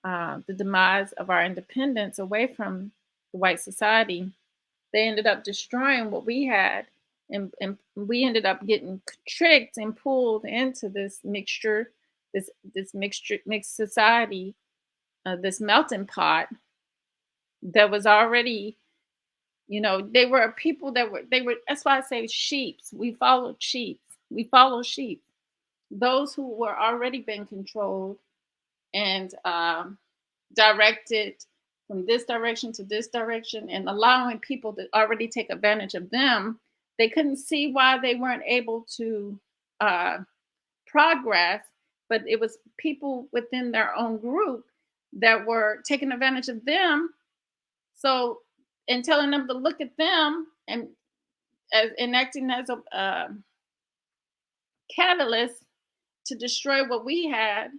Speaker 1: the demise of our independence away from the white society. They ended up destroying what we had, and we ended up getting tricked and pulled into this mixture, this mixed society, this melting pot that was already, they were people that were. That's why I say sheeps. We followed sheep. We follow sheep. Those who were already been controlled and directed from this direction to this direction, and allowing people to already take advantage of them. They couldn't see why they weren't able to progress, but it was people within their own group that were taking advantage of them. So, and telling them to look at them and enacting as a catalyst to destroy what we had,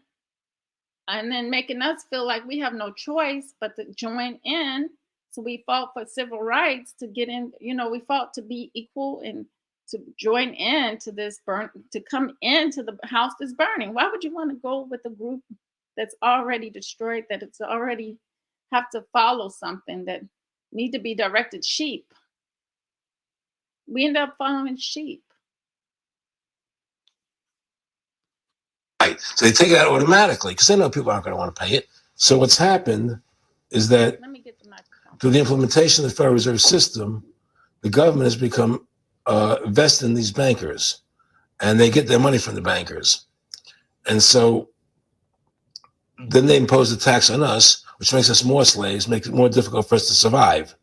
Speaker 1: and then making us feel like we have no choice but to join in. So we fought for civil rights to get in, we fought to be equal and to join in to this to come into the house that's burning. Why would you want to go with a group that's already destroyed, that it's already have to follow something that need to be directed sheep? We end up following sheep.
Speaker 2: Right. So they take it out automatically because they know people aren't going to want to pay it. So what's happened is that through the implementation of the Federal Reserve System, the government has become vested in these bankers. and they get their money from the bankers. And so then they impose a tax on us, which makes us more slaves, makes it more difficult for us to survive,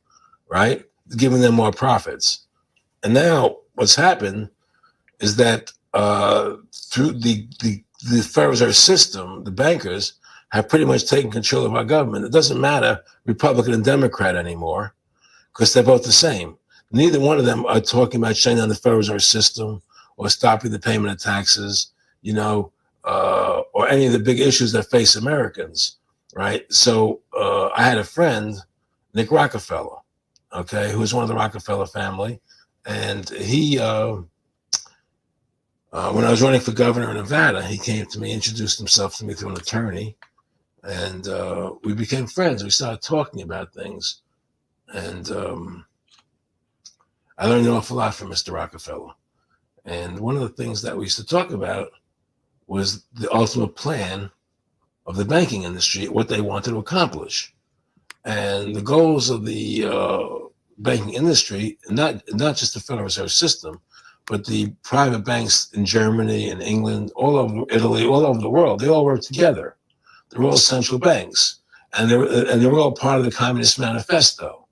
Speaker 2: right? Giving them more profits. And now what's happened is that through the Federal Reserve System, the bankers have pretty much taken control of our government. It doesn't matter Republican and Democrat anymore, because they're both the same. Neither one of them are talking about shutting down the Federal Reserve System or stopping the payment of taxes, or any of the big issues that face Americans, right? So I had a friend, Nick Rockefeller, okay, who was one of the Rockefeller family, and he, when I was running for governor in Nevada, he came to me, introduced himself to me through an attorney, and we became friends. We started talking about things, and I learned an awful lot from Mr. Rockefeller. And one of the things that we used to talk about was the ultimate plan of the banking industry, what they wanted to accomplish. And the goals of the banking industry, not just the Federal Reserve System, but the private banks in Germany and England, all over Italy, all over the world, they all work together. They're all central banks, and they're all part of the Communist Manifesto.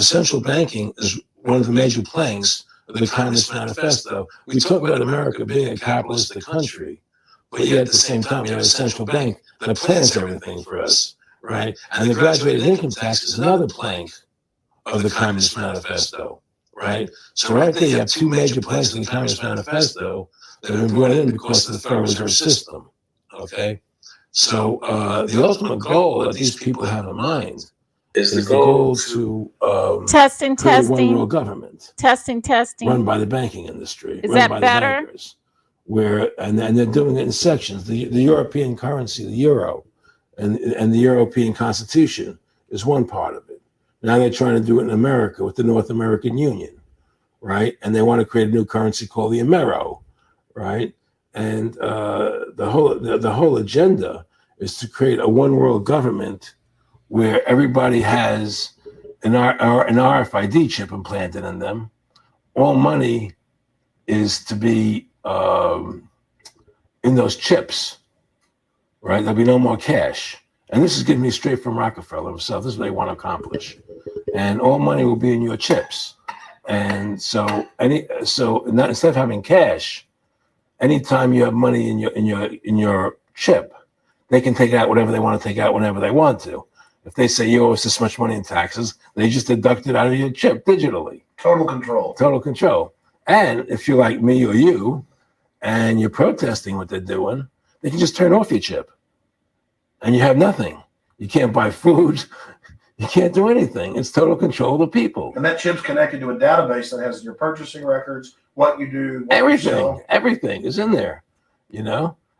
Speaker 2: Central banking is one of the major planks of the Communist Manifesto. We talk about America being a capitalistic country, but yet at the same time, you have a central bank that plans everything for us, right? And the graduated income tax is another plank of the Communist Manifesto, right? So right there, you have two major planks of the Communist Manifesto that have been brought in because of the Federal Reserve System, okay? So the ultimate goal that these people have in mind is the goal to
Speaker 1: Testing,
Speaker 2: create a one
Speaker 1: testing,
Speaker 2: world government
Speaker 1: testing,
Speaker 2: run by the banking industry,
Speaker 1: Is
Speaker 2: run
Speaker 1: that
Speaker 2: by
Speaker 1: better?
Speaker 2: the bankers, and they're doing it in sections. The European currency, the euro, and the European Constitution is one part of it. Now they're trying to do it in America with the North American Union, right? And they want to create a new currency called the Amero, right? And the whole agenda is to create a one world government where everybody has an RFID chip implanted in them. All money is to be in those chips, right? There'll be no more cash. And this is getting me straight from Rockefeller himself. This is what they want to accomplish. And all money will be in your chips. And so instead of having cash, anytime you have money in your chip, they can take out whatever they want to take out whenever they want to. If they say you owe us this much money in taxes, they just deduct it out of your chip digitally.
Speaker 3: Total control.
Speaker 2: Total control. And if you're like me or you, and you're protesting what they're doing, they can just turn off your chip. And you have nothing. You can't buy food. You can't do anything. It's total control of the people.
Speaker 3: And that chip's connected to a database that has your purchasing records, what you do, what you sell.
Speaker 2: Everything is in there,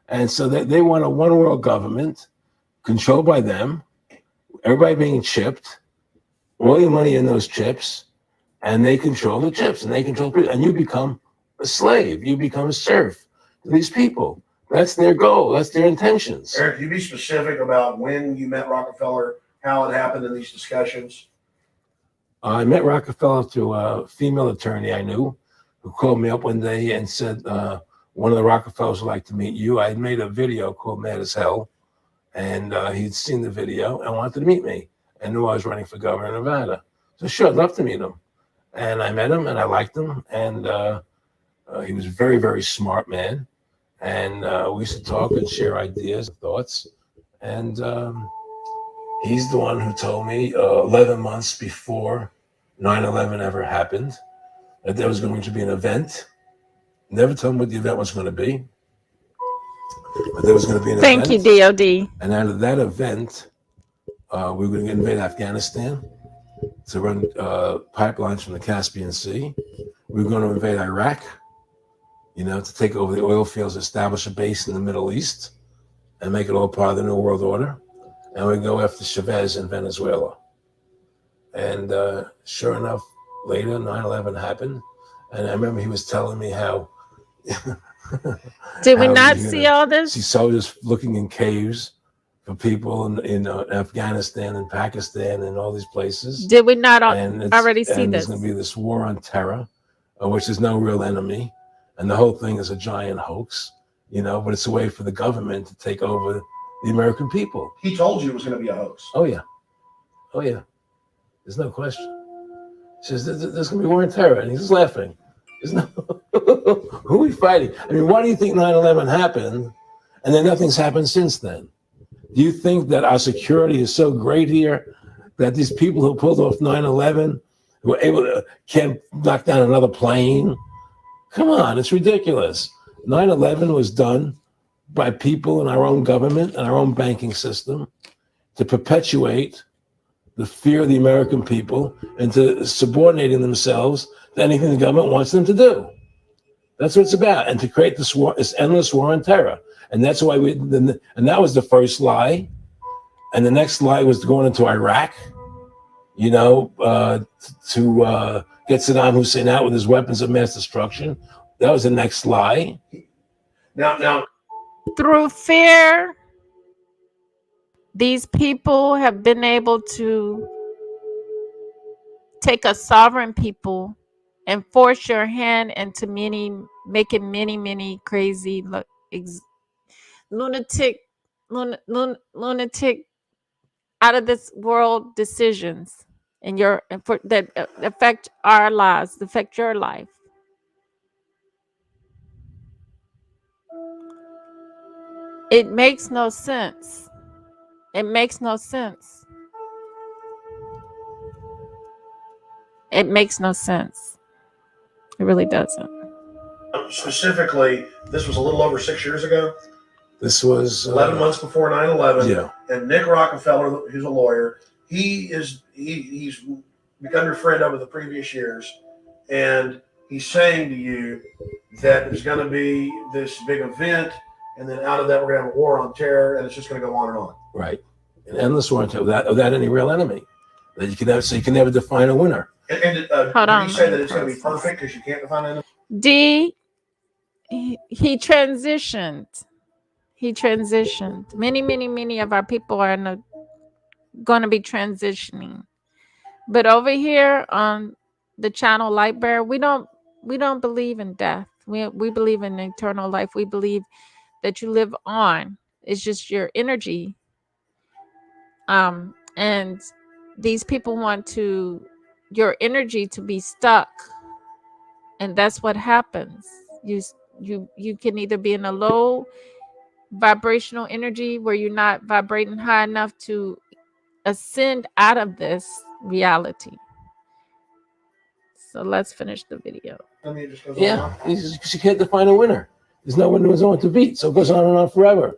Speaker 2: And so they want a one world government controlled by them, everybody being chipped, all your money in those chips, and they control the chips, and they control people, and you become a slave. You become a serf to these people. That's their goal. That's their intentions.
Speaker 3: Eric, can you be specific about when you met Rockefeller, how it happened in these discussions?
Speaker 2: I met Rockefeller through a female attorney I knew who called me up one day and said, one of the Rockefellers would like to meet you. I had made a video called Mad as Hell, and he'd seen the video and wanted to meet me and knew I was running for governor of Nevada. So sure, I'd love to meet him. And I met him and I liked him. And he was a very, very smart man. And we used to talk and share ideas and thoughts. And he's the one who told me 11 months before 9/11 ever happened that there was going to be an event. Never told me what the event was going to be, but there was going to be an event.
Speaker 1: Thank you, DOD.
Speaker 2: And out of that event, we were going to invade Afghanistan to run pipelines from the Caspian Sea. We were going to invade Iraq, to take over the oil fields, establish a base in the Middle East, and make it all part of the New World Order. And we go after Chavez in Venezuela. And sure enough, later 9/11 happened. And I remember he was telling me how
Speaker 1: Did we not see all this?
Speaker 2: See soldiers looking in caves for people in Afghanistan and Pakistan and all these places.
Speaker 1: Did we not
Speaker 2: and
Speaker 1: already see
Speaker 2: and
Speaker 1: this?
Speaker 2: There's going to be this war on terror, which is no real enemy. and the whole thing is a giant hoax, but it's a way for the government to take over the American people.
Speaker 3: He told you it was going to be a hoax.
Speaker 2: Oh yeah. There's no question. He says there's going to be war and terror, and he's just laughing. There's no who are we fighting? I mean, why do you think 9/11 happened, and then nothing's happened since then? Do you think that our security is so great here that these people who pulled off 9/11 were able to can't knock down another plane? Come on, it's ridiculous. 9/11 was done by people in our own government and our own banking system to perpetuate the fear of the American people and to subordinating themselves to anything the government wants them to do. That's what it's about, and to create this endless war on terror. And that's why and that was the first lie. And the next lie was going into Iraq, to get Saddam Hussein out with his weapons of mass destruction. That was the next lie.
Speaker 3: Now,
Speaker 1: through fear, these people have been able to take a sovereign people and force your hand into making many crazy, lunatic out of this world decisions that affect our lives, affect your life. It makes no sense. It makes no sense. It makes no sense. It really doesn't.
Speaker 3: specifically, this was a little over 6 years ago.
Speaker 2: This was
Speaker 3: 11 months before 9/11.
Speaker 2: Yeah.
Speaker 3: And Nick Rockefeller, who's a lawyer, he's become your friend over the previous years, and he's saying to you that there's going to be this big event, and then out of that we're going to have a war on terror, and it's just going to go on and on.
Speaker 2: Right, an endless war on terror without any real enemy. That you can never define a winner.
Speaker 3: And
Speaker 1: Hold
Speaker 3: did
Speaker 1: on,
Speaker 3: you say that it's going to be perfect because you can't define an enemy?
Speaker 1: He transitioned. He transitioned. Many of our people are going to be transitioning. But over here on the channel Light Bearer, we don't believe in death. We believe in eternal life. We believe that you live on. It's just your energy. And these people want your energy to be stuck. And that's what happens. You can either be in a low vibrational energy where you're not vibrating high enough to ascend out of this reality. So let's finish the video.
Speaker 2: Yeah, because you can't define a winner. There's no one who's on to beat, so it goes on and on forever.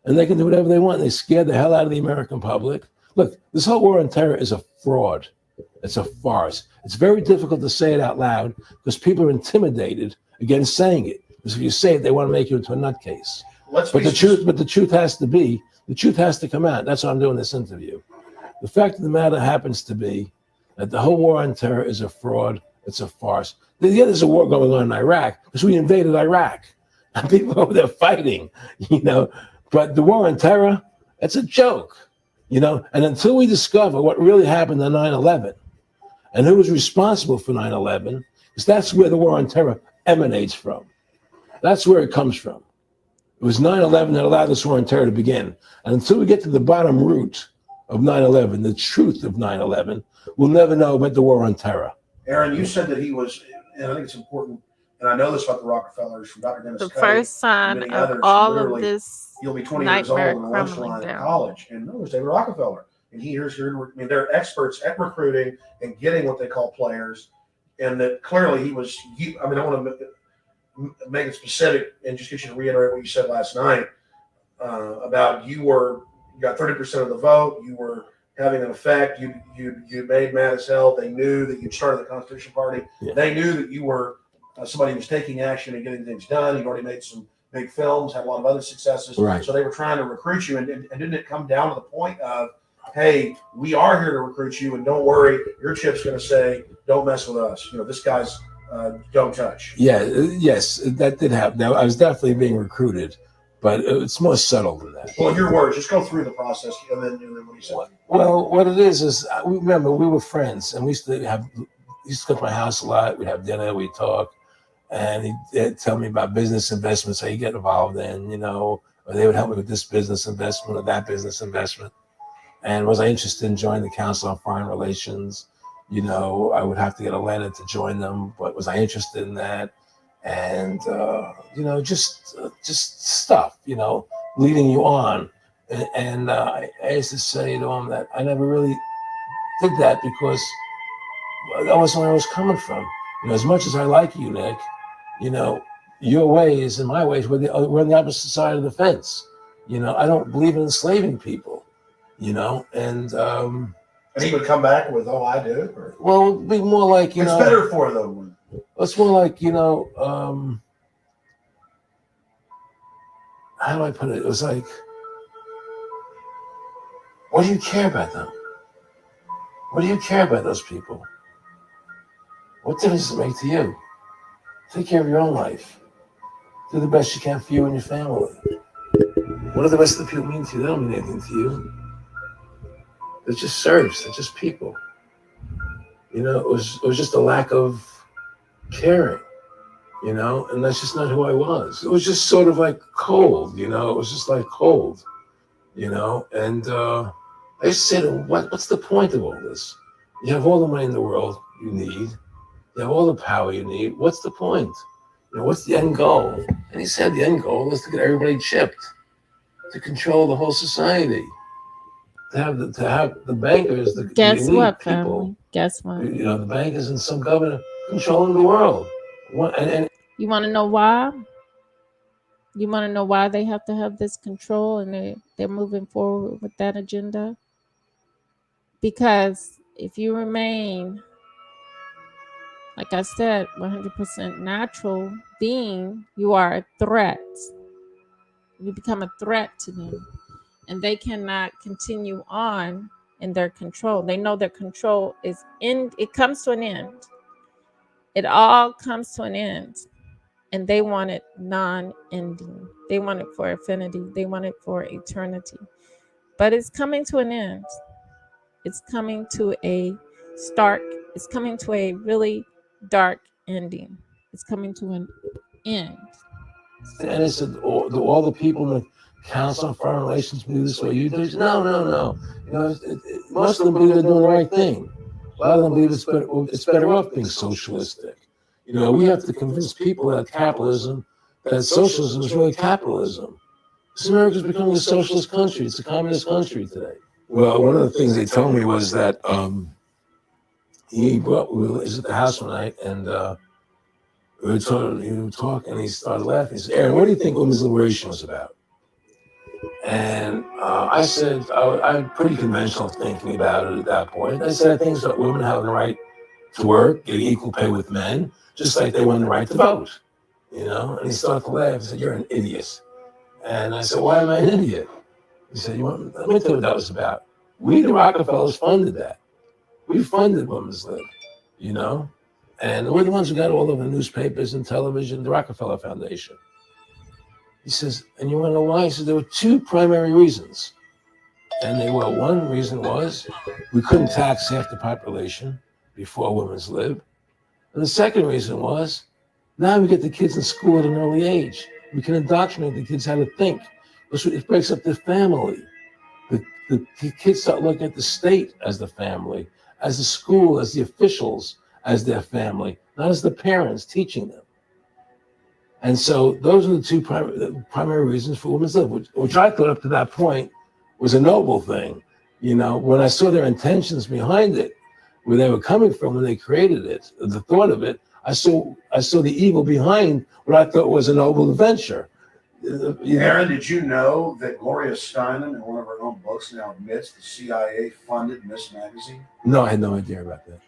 Speaker 2: And they can do whatever they want. They scare the hell out of the American public. Look, this whole war on terror is a fraud. It's a farce. It's very difficult to say it out loud because people are intimidated against saying it. Because if you say it, they want to make you into a nutcase. But the truth has to come out. That's why I'm doing this interview. The fact of the matter happens to be that the whole war on terror is a fraud. It's a farce. Yeah, there's a war going on in Iraq because we invaded Iraq. And people over there fighting, But the war on terror, it's a joke, And until we discover what really happened on 9/11 and who was responsible for 9/11, because that's where the war on terror emanates from. That's where it comes from. It was 9/11 that allowed this war on terror to begin. And until we get to the bottom root of 9/11, the truth of 9/11, we'll never know about the war on terror.
Speaker 3: Aaron, you said that he was, and I think it's important, and I know this about the Rockefellers from Dr. Dennis
Speaker 1: The
Speaker 3: Cody,
Speaker 1: first sign
Speaker 3: many
Speaker 1: of
Speaker 3: others,
Speaker 1: all
Speaker 3: literally,
Speaker 1: of this
Speaker 3: you'll be 20 years old
Speaker 1: nightmare
Speaker 3: in a lunch
Speaker 1: crumbling
Speaker 3: line at
Speaker 1: down.
Speaker 3: college, and there's David Rockefeller. And they're experts at recruiting and getting what they call players, and that clearly I want to make it specific and just get you to reiterate what you said last night about you got 30% of the vote, you were having an effect, you made mad as hell. They knew that you started the Constitution Party. Yeah. They knew that you were somebody who was taking action and getting things done. You've already made some big films, had a lot of other successes.
Speaker 2: Right.
Speaker 3: So they were trying to recruit you, and didn't it come down to the point of, hey, we are here to recruit you, and don't worry, your chip's going to say, don't mess with us. This guy's don't touch.
Speaker 2: Yeah, yes, that did happen. Now, I was definitely being recruited, but it's more subtle than that.
Speaker 3: Well, in your words, just go through the process, and then what you said.
Speaker 2: Well, what it is remember, we were friends, and we used to come to my house a lot. We'd have dinner, we'd talk, and they'd tell me about business investments, how you get involved in, or they would help me with this business investment or that business investment. And was I interested in joining the Council on Foreign Relations? I would have to get a letter to join them, but was I interested in that? And just stuff, leading you on. And I used to say to them that I never really did that because that wasn't where I was coming from. As much as I like you, Nick, you know, your ways and my ways, we're on the opposite side of the fence. I don't believe in enslaving people, and
Speaker 3: And he would come back with, "Oh, I do." Or,
Speaker 2: well, it'd be more like,
Speaker 3: it's better for them.
Speaker 2: it's more like, how do I put it? It was like, what do you care about them? What do you care about those people? What difference does it make to you? Take care of your own life. Do the best you can for you and your family. What do the rest of the people mean to you? They don't mean anything to you. They're just serfs. They're just people. It was just a lack of caring, and that's just not who I was. It was just sort of like cold, it was just like cold, and I used to say to him, what's the point of all this? You have all the money in the world you need. You have all the power you need. What's the point? What's the end goal? And he said the end goal is to get everybody chipped, to control the whole society, to have the bankers, the
Speaker 1: Guess
Speaker 2: elite
Speaker 1: what,
Speaker 2: people,
Speaker 1: family? Guess what?
Speaker 2: the bankers and some governor controlling the world. And
Speaker 1: You want to know why? You want to know why they have to have this control and they're moving forward with that agenda? Because if you remain, like I said, 100% natural being, you are a threat. You become a threat to them. And they cannot continue on in their control. They know their control is it comes to an end. It all comes to an end. And they want it non-ending. They want it for infinity. They want it for eternity. But it's coming to an end. It's coming to it's coming to a really dark ending. It's coming to an end.
Speaker 2: And I said, all the people in the Council on Foreign Relations believe this way. You do? No, no, no. Most of them believe they're doing the right thing. A lot of them believe it's better off being socialistic. We have to convince people that socialism is really capitalism. This America's becoming a socialist country. It's a communist country today. Well, one of the things they told me was that he was at the house one night and we were talking, and he started laughing. He said, "Aaron, what do you think women's liberation was about?" And I said, I'm pretty conventional thinking about it at that point. I said, I think it's about women having the right to work, getting equal pay with men, just like they won the right to vote. And he started to laugh. He said, "You're an idiot." And I said, "Why am I an idiot?" He said, let me tell you what that was about. We, the Rockefellers, funded that. We funded women's lib, and we're the ones who got all of the newspapers and television, the Rockefeller Foundation. He says, and you want to know why? He says, there were two primary reasons. And one reason was we couldn't tax half the population before women's lib. And the second reason was now we get the kids in school at an early age. We can indoctrinate the kids how to think. It breaks up the family. The kids start looking at the state as the family, as the school, as the officials, as their family, not as the parents teaching them. And so those are the two primary reasons for women's lib, which I thought up to that point was a noble thing. When I saw their intentions behind it, where they were coming from when they created it, the thought of it, I saw the evil behind what I thought was a noble venture.
Speaker 3: Aaron, did you know that Gloria Steinem, in one of her own books, now admits the CIA funded Miss Magazine?
Speaker 2: No, I had no idea about that.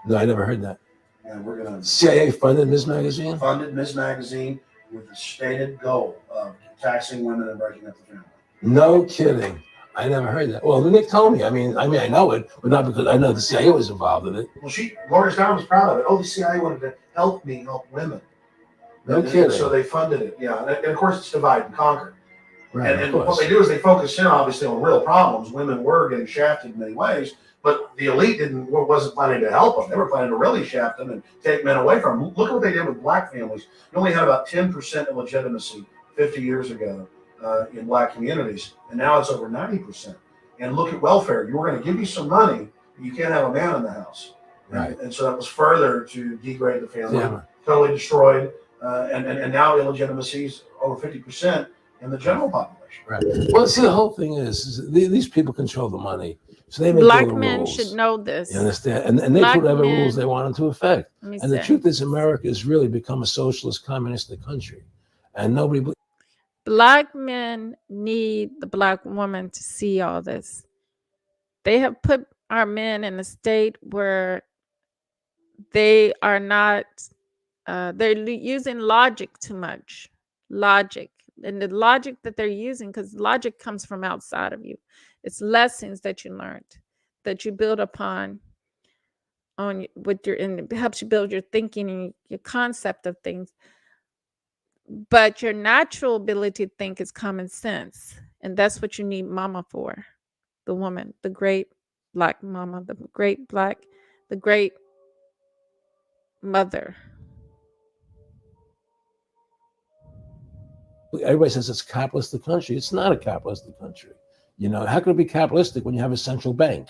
Speaker 2: No, I never heard that.
Speaker 3: And we're going to
Speaker 2: CIA funded Miss Magazine?
Speaker 3: Funded Miss Magazine with the stated goal of taxing women and breaking up the family.
Speaker 2: No kidding. I never heard that. Well, Nick told me. I mean, I know it, but not because I know the CIA was involved in it.
Speaker 3: Well, Gloria Steinem was proud of it. Oh, the CIA wanted to help women.
Speaker 2: No kidding.
Speaker 3: So they funded it. Yeah, and of course it's divide and conquer.
Speaker 2: Right,
Speaker 3: and what they do is they focus in obviously on real problems. Women were getting shafted in many ways, But the elite wasn't planning to help them. They were planning to really shaft them and take men away from them. Look at what they did with black families. You only had about 10% of legitimacy 50 years ago in black communities, and now it's over 90%. And look at welfare. You were going to give you some money, but you can't have a man in the house.
Speaker 2: Right.
Speaker 3: And so that was further to degrade the family,
Speaker 2: Yeah.
Speaker 3: totally destroyed. And now illegitimacy is over 50% in the general population.
Speaker 2: Right. Well, see, the whole thing is these people control the money, so they make all
Speaker 1: Black
Speaker 2: the
Speaker 1: men
Speaker 2: rules.
Speaker 1: should know this.
Speaker 2: You understand? And they
Speaker 1: Black
Speaker 2: put whatever rules
Speaker 1: men-
Speaker 2: they want into effect.
Speaker 1: Let me
Speaker 2: And the
Speaker 1: say.
Speaker 2: truth is, America has really become a socialist, communistic country, and nobody.
Speaker 1: Black men need the black woman to see all this. They have put our men in a state where they are not, they're using logic too much. Logic. And the logic that they're using, because logic comes from outside of you, it's lessons that you learned, that you build upon with your, and it helps you build your thinking and your concept of things. But your natural ability to think is common sense. And that's what you need mama for. The woman, the great black mama, the great mother.
Speaker 2: Everybody says it's a capitalistic country. It's not a capitalistic country. You know, how can it be capitalistic when you have a central bank?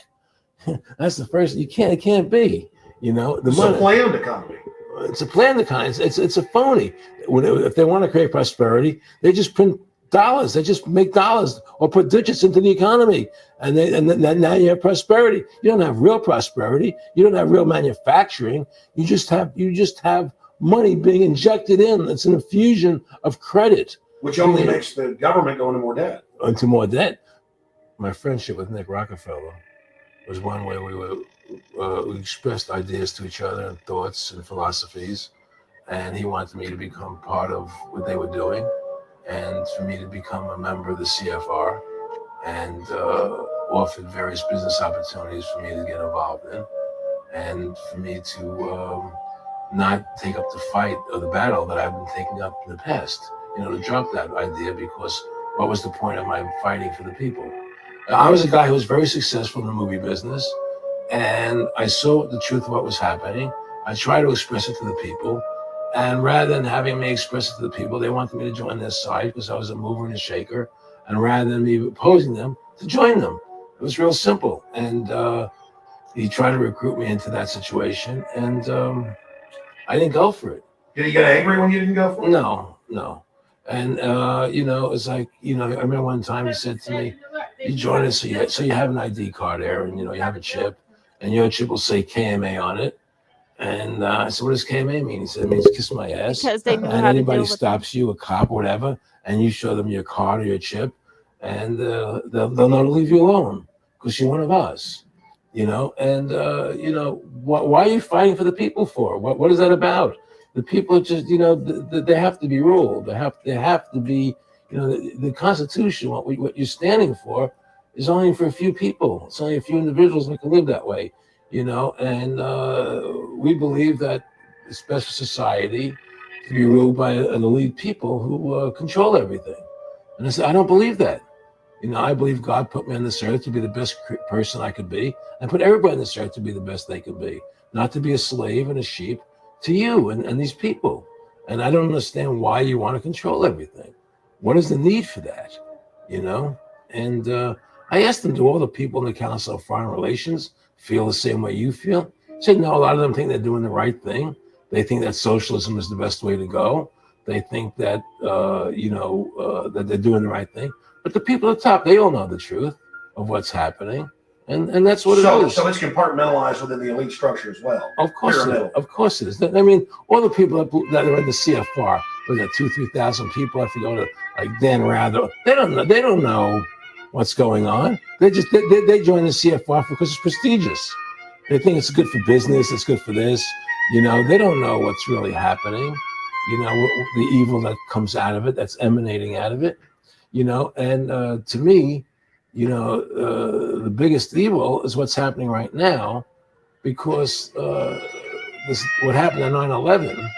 Speaker 2: That's the first. It can't be. You know,
Speaker 3: It's a planned economy.
Speaker 2: It's a planned economy. It's a phony. If they want to create prosperity, they just print dollars. They just make dollars or put digits into the economy, and now you have prosperity. You don't have real prosperity. You don't have real manufacturing. You just have money being injected in. It's an infusion of credit,
Speaker 3: which only makes the government go into more debt.
Speaker 2: Into more debt. My friendship with Nick Rockefeller was one where we expressed ideas to each other and thoughts and philosophies, and he wanted me to become part of what they were doing, and for me to become a member of the CFR, and offered various business opportunities for me to get involved in, and for me to not take up the fight or the battle that I've been taking up in the past, to drop that idea, because what was the point of my fighting for the people? I was a guy who was very successful in the movie business, and I saw the truth of what was happening. I tried to express it to the people, and rather than having me express it to the people, they wanted me to join their side because I was a mover and a shaker, and rather than me opposing them, to join them. It was real simple, and he tried to recruit me into that situation, and I didn't go for it.
Speaker 3: Did he get angry when you didn't go for it?
Speaker 2: No. And it's like, I remember one time he said to me, "You join us, so you have an ID card there, and you have a chip, and your chip will say KMA on it." And I said, "What does KMA mean?" He said, "It means kiss my ass."
Speaker 1: Because they knew
Speaker 2: And
Speaker 1: how to
Speaker 2: anybody
Speaker 1: deal with
Speaker 2: stops you, a cop or whatever, and you show them your card or your chip, and they'll know to leave you alone because you're one of us. And why are you fighting for the people for? What is that about? The people just, they have to be ruled. They have to be, the Constitution, what you're standing for, is only for a few people. It's only a few individuals that can live that way, And we believe that a special society to be ruled by an elite people who control everything. And I said, I don't believe that. I believe God put me on this earth to be the best person I could be, and put everybody on this earth to be the best they could be, not to be a slave and a sheep to you and these people. And I don't understand why you want to control everything. What is the need for that? And I asked them, do all the people in the Council of Foreign Relations feel the same way you feel? I said, no, a lot of them think they're doing the right thing. They think that socialism is the best way to go. They think that, that they're doing the right thing. But the people at the top, they all know the truth of what's happening. And that's what it is.
Speaker 3: So it's compartmentalized within the elite structure as well.
Speaker 2: Of course it is. I mean, all the people that are in the CFR, was that 2,000-3,000 people, I forget, like Dan Rather, they don't know what's going on. They join the CFR because it's prestigious. They think it's good for business, it's good for this. They don't know what's really happening. The evil that comes out of it, that's emanating out of it. And to me, the biggest evil is what's happening right now, because what happened on 9/11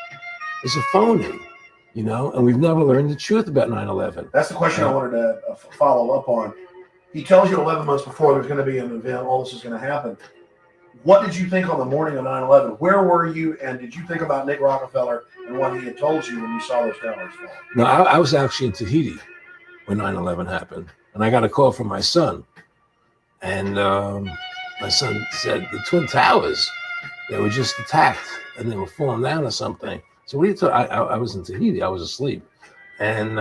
Speaker 2: is a phony, and we've never learned the truth about 9/11.
Speaker 3: That's the question I wanted to follow up on. He tells you 11 months before there's going to be an event, all this is going to happen. What did you think on the morning of 9/11? Where were you, and did you think about Nick Rockefeller and what he had told you when you saw those towers fall?
Speaker 2: No, I was actually in Tahiti when 9/11 happened, and I got a call from my son, and my son said the Twin Towers, they were just attacked and they were falling down or something. So what are you talking? I was in Tahiti, I was asleep, and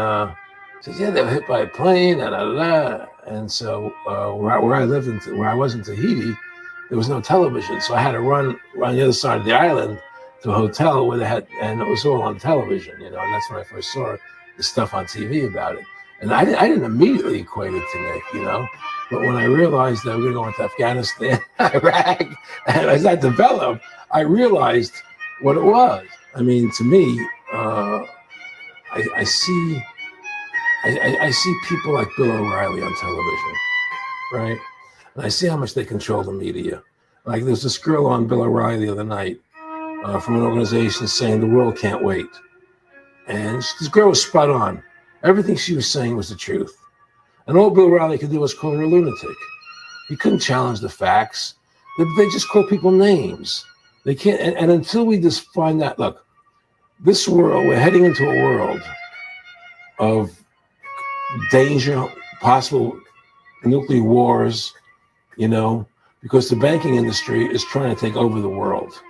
Speaker 2: he says, yeah, they were hit by a plane, da, da, da, da. And so where I lived where I was in Tahiti, there was no television, so I had to run around the other side of the island to a hotel where they had, and it was all on television, and that's when I first saw the stuff on TV about it. And I didn't immediately equate it to Nick, but when I realized that we were going to Afghanistan, Iraq, and as that developed, I realized what it was. I mean, to me, I see people like Bill O'Reilly on television, right? And I see how much they control the media. Like there's this girl on Bill O'Reilly the other night from an organization saying the world can't wait. And this girl was spot on. Everything she was saying was the truth. And all Bill O'Reilly could do was call her a lunatic. He couldn't challenge the facts. They just call people names. They can't, and until we just find that, look, this world, we're heading into a world of danger, possible nuclear wars, because the banking industry is trying to take over the world.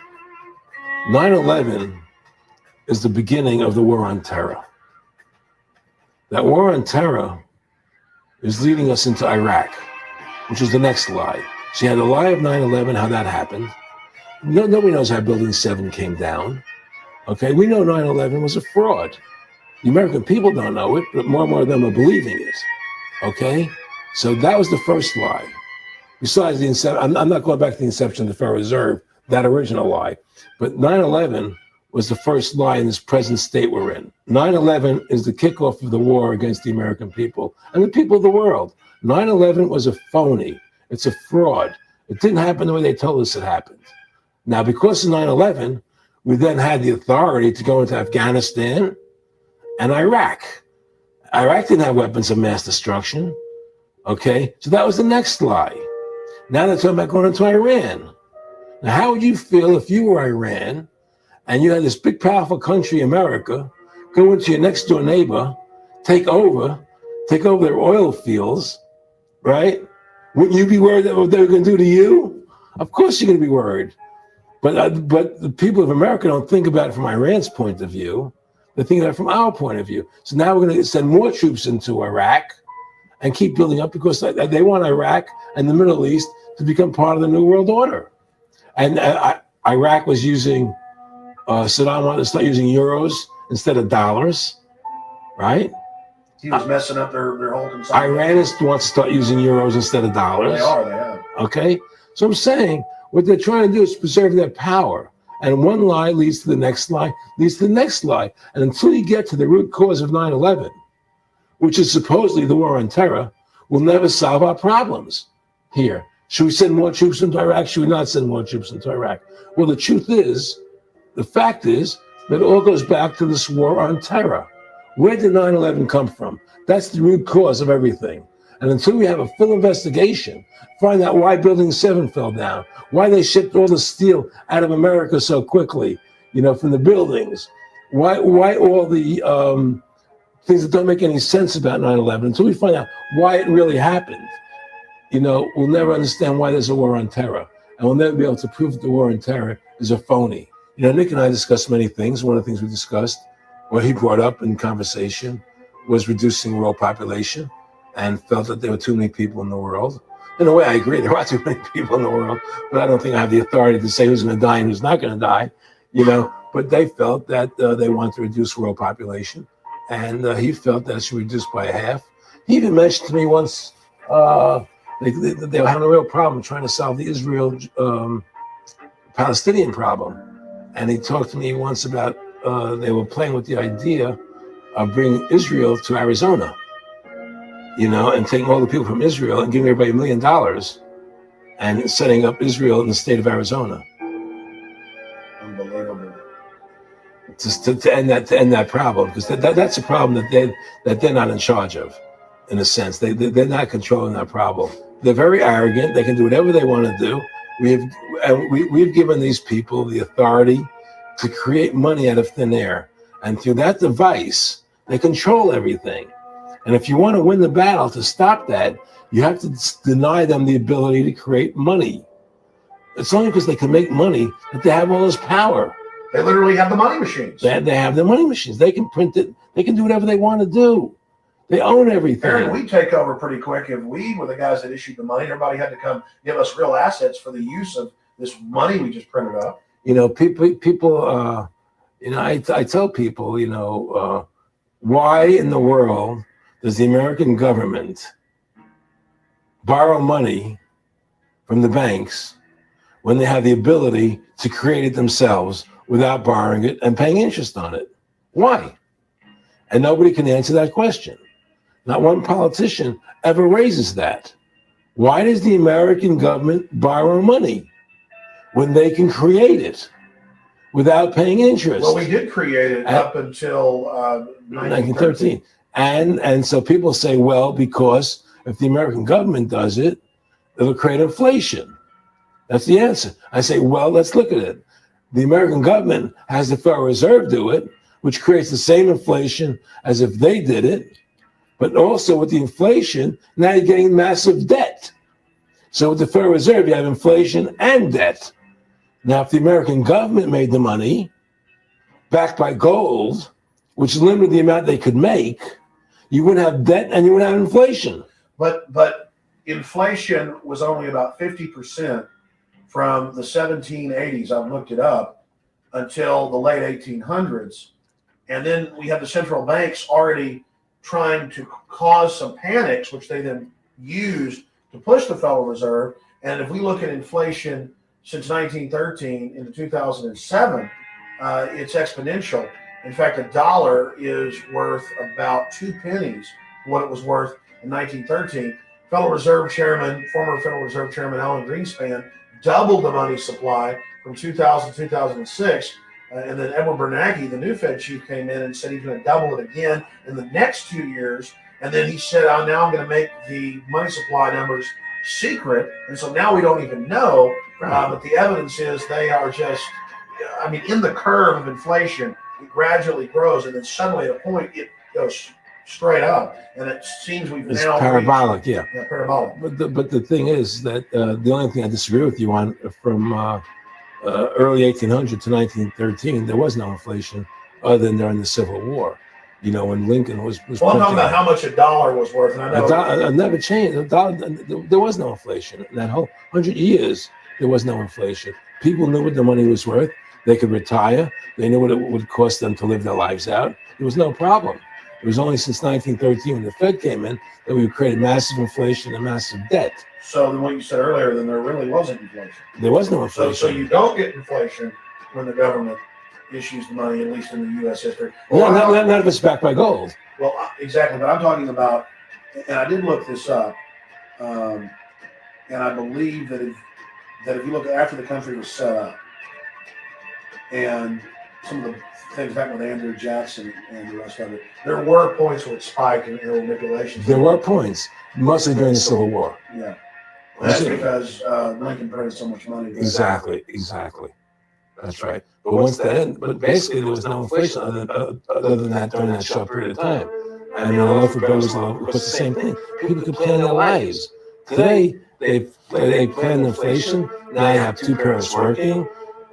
Speaker 2: 9/11 is the beginning of the war on terror. That war on terror is leading us into Iraq, which is the next lie. So you had the lie of 9/11, how that happened. Nobody knows how Building 7 came down. Okay, we know 9/11 was a fraud. The American people don't know it, but more and more of them are believing it. Okay, so that was the first lie. Besides the inception, I'm not going back to the inception of the Federal Reserve, that original lie, but 9/11 was the first lie in this present state we're in. 9/11 is the kickoff of the war against the American people and the people of the world. 9/11 was a phony. It's a fraud. It didn't happen the way they told us it happened. Now, because of 9/11, we then had the authority to go into Afghanistan and Iraq. Iraq didn't have weapons of mass destruction. Okay, so that was the next lie. Now they're talking about going into Iran. Now, how would you feel if you were Iran and you had this big, powerful country, America, go into your next door neighbor, take over their oil fields, right? Wouldn't you be worried that what they were going to do to you? Of course you're going to be worried. But the people of America don't think about it from Iran's point of view. They think about it from our point of view. So now we're going to send more troops into Iraq and keep building up because they want Iraq and the Middle East to become part of the New World Order. And Iraq was using, Saddam wanted to start using euros instead of dollars, right?
Speaker 3: He was messing up their whole consumption.
Speaker 2: Iran wants to start using euros instead of dollars.
Speaker 3: They have.
Speaker 2: Okay? So I'm saying what they're trying to do is preserve their power. And one lie leads to the next lie, leads to the next lie. And until you get to the root cause of 9/11, which is supposedly the war on terror, we'll never solve our problems here. Should we send more troops into Iraq? Should we not send more troops into Iraq? Well, the fact is that it all goes back to this war on terror. Where did 9/11 come from? That's the root cause of everything. And until we have a full investigation, find out why Building 7 fell down, why they shipped all the steel out of America so quickly, from the buildings, why all the things that don't make any sense about 9/11, until we find out why it really happened, we'll never understand why there's a war on terror. And we'll never be able to prove that the war on terror is a phony. Nick and I discussed many things. One of the things we discussed, or he brought up in conversation, was reducing world population, and felt that there were too many people in the world. In a way, I agree, there are too many people in the world, but I don't think I have the authority to say who's going to die and who's not going to die, But they felt that they wanted to reduce world population, and he felt that it should be reduced by half. He even mentioned to me once they were having a real problem trying to solve the Israel-Palestinian problem. And he talked to me once about they were playing with the idea of bringing Israel to Arizona, and taking all the people from Israel and giving everybody $1 million and setting up Israel in the state of Arizona.
Speaker 3: Unbelievable.
Speaker 2: To end that problem, because that's a problem that they're not in charge of. in a sense. They're not controlling that problem. They're very arrogant. They can do whatever they want to do. We've given these people the authority to create money out of thin air. And through that device, they control everything. And if you want to win the battle to stop that, you have to deny them the ability to create money. It's only because they can make money that they have all this power.
Speaker 3: They literally have the money machines.
Speaker 2: They have the money machines. They can print it. They can do whatever they want to do. They own everything.
Speaker 3: Aaron, we take over pretty quick. If we were the guys that issued the money, everybody had to come give us real assets for the use of this money we just printed up.
Speaker 2: People. I tell people, why in the world does the American government borrow money from the banks when they have the ability to create it themselves without borrowing it and paying interest on it? Why? And nobody can answer that question. Not one politician ever raises that. Why does the American government borrow money when they can create it without paying interest?
Speaker 3: Well, we did create it up until 1913.
Speaker 2: And so people say, well, because if the American government does it, it'll create inflation. That's the answer. I say, well, let's look at it. The American government has the Federal Reserve do it, which creates the same inflation as if they did it. But also with the inflation, now you're getting massive debt. So with the Federal Reserve, you have inflation and debt. Now, if the American government made the money backed by gold, which limited the amount they could make, you wouldn't have debt and you wouldn't have inflation.
Speaker 3: But inflation was only about 50% from the 1780s, I've looked it up, until the late 1800s. And then we have the central banks already trying to cause some panics, which they then used to push the Federal Reserve. And if we look at inflation since 1913 into 2007, it's exponential. In fact, a dollar is worth about 2 pennies what it was worth in 1913. Former Federal Reserve Chairman Alan Greenspan doubled the money supply from 2000 to 2006. And then Edward Bernanke, the new Fed chief, came in and said he's going to double it again in the next 2 years. And then he said, I'm going to make the money supply numbers secret. And so now we don't even know. But the evidence is they are just, in the curve of inflation, it gradually grows. And then suddenly at a point, it goes straight up. And it seems
Speaker 2: it's now parabolic,
Speaker 3: yeah, parabolic.
Speaker 2: But the thing is that the only thing I disagree with you on from early 1800 to 1913, there was no inflation other than during the Civil War. When Lincoln was
Speaker 3: well, I'm talking about how much a dollar was worth. And I know
Speaker 2: it never changed. There was no inflation. In that whole 100 years, there was no inflation. People knew what the money was worth. They could retire. They knew what it would cost them to live their lives out. There was no problem. It was only since 1913 when the Fed came in that we created massive inflation and massive debt.
Speaker 3: So then what you said earlier, then there really wasn't inflation.
Speaker 2: There was no inflation.
Speaker 3: So you don't get inflation when the government issues the money, at least in the U.S. history.
Speaker 2: Well, none of it's backed by gold.
Speaker 3: Well, exactly. But I'm talking about, and I did look this up, and I believe that if you look after the country was set up, and some of the things happened with Andrew Jackson and the rest of it, there were points where it spiked and there were manipulations.
Speaker 2: There were points, mostly during the Civil War.
Speaker 3: Yeah. That's because Lincoln printed so much money.
Speaker 2: Exactly. That's right. But basically there was no inflation other than that during that short period of time. And the loaf of bread was the same thing. People could plan their lives. Today, they plan inflation. Now you have two parents working.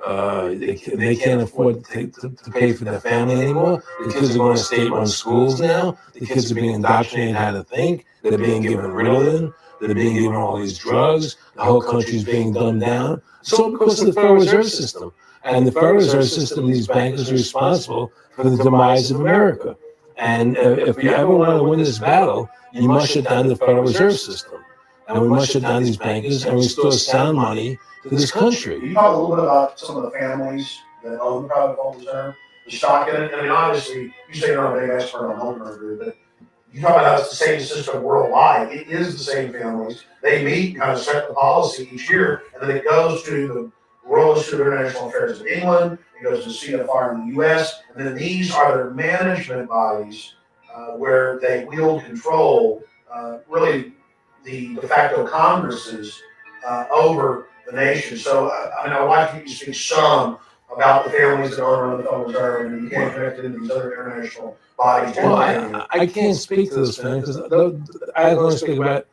Speaker 2: They can't afford to pay for their family anymore. The kids are going to state-run schools now. The kids are being indoctrinated how to think. They're being given Ritalin. They're being given all these drugs. The whole country's being dumbed down. So because of the Federal Reserve System. And the Federal Reserve System, these bankers are responsible for the demise of America. And if you ever want to win this battle, you must shut down the Federal Reserve System. And we must shut down these bankers and restore sound money to this country.
Speaker 3: Can you talk a little bit about some of the families that own the private Federal Reserve? The stock in it? Obviously, you say you're not a big expert on home reserve, but you talk about how it's the same system worldwide. It is the same families. They meet, kind of set the policy each year, and then it goes to the Royal Institute of International Affairs in England, it goes to CFR in the U.S., and then these are their management bodies where they wield control really the de facto Congresses over the nation. So I know I'd like you to speak some about the families that are under the Federal Reserve, and you can't connect it into these other international bodies.
Speaker 2: Well, I can't speak to those things because I can only speak about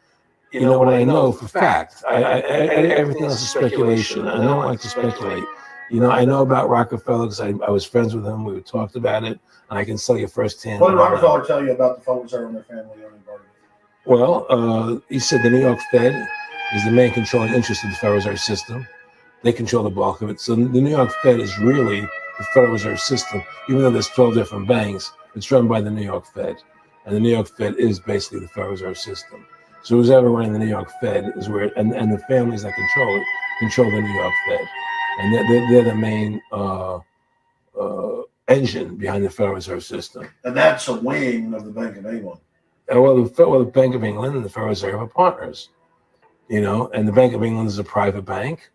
Speaker 2: what I know for fact. Everything else is speculation. I don't like to speculate. I know about Rockefeller because I was friends with him. We talked about it, and I can tell you firsthand.
Speaker 3: What did Rockefeller tell you about the Federal Reserve and their family owning part of it?
Speaker 2: Well, he said the New York Fed is the main controlling interest of the Federal Reserve System. They control the bulk of it. So the New York Fed is really the Federal Reserve System. Even though there's 12 different banks, it's run by the New York Fed. And the New York Fed is basically the Federal Reserve System. So who's ever running the New York Fed is where, and the families that control it, control the New York Fed. And they're the main engine behind the Federal Reserve System.
Speaker 3: And that's a wing of the Bank of England.
Speaker 2: Well, the Bank of England and the Federal Reserve are partners, and the Bank of England is a private bank,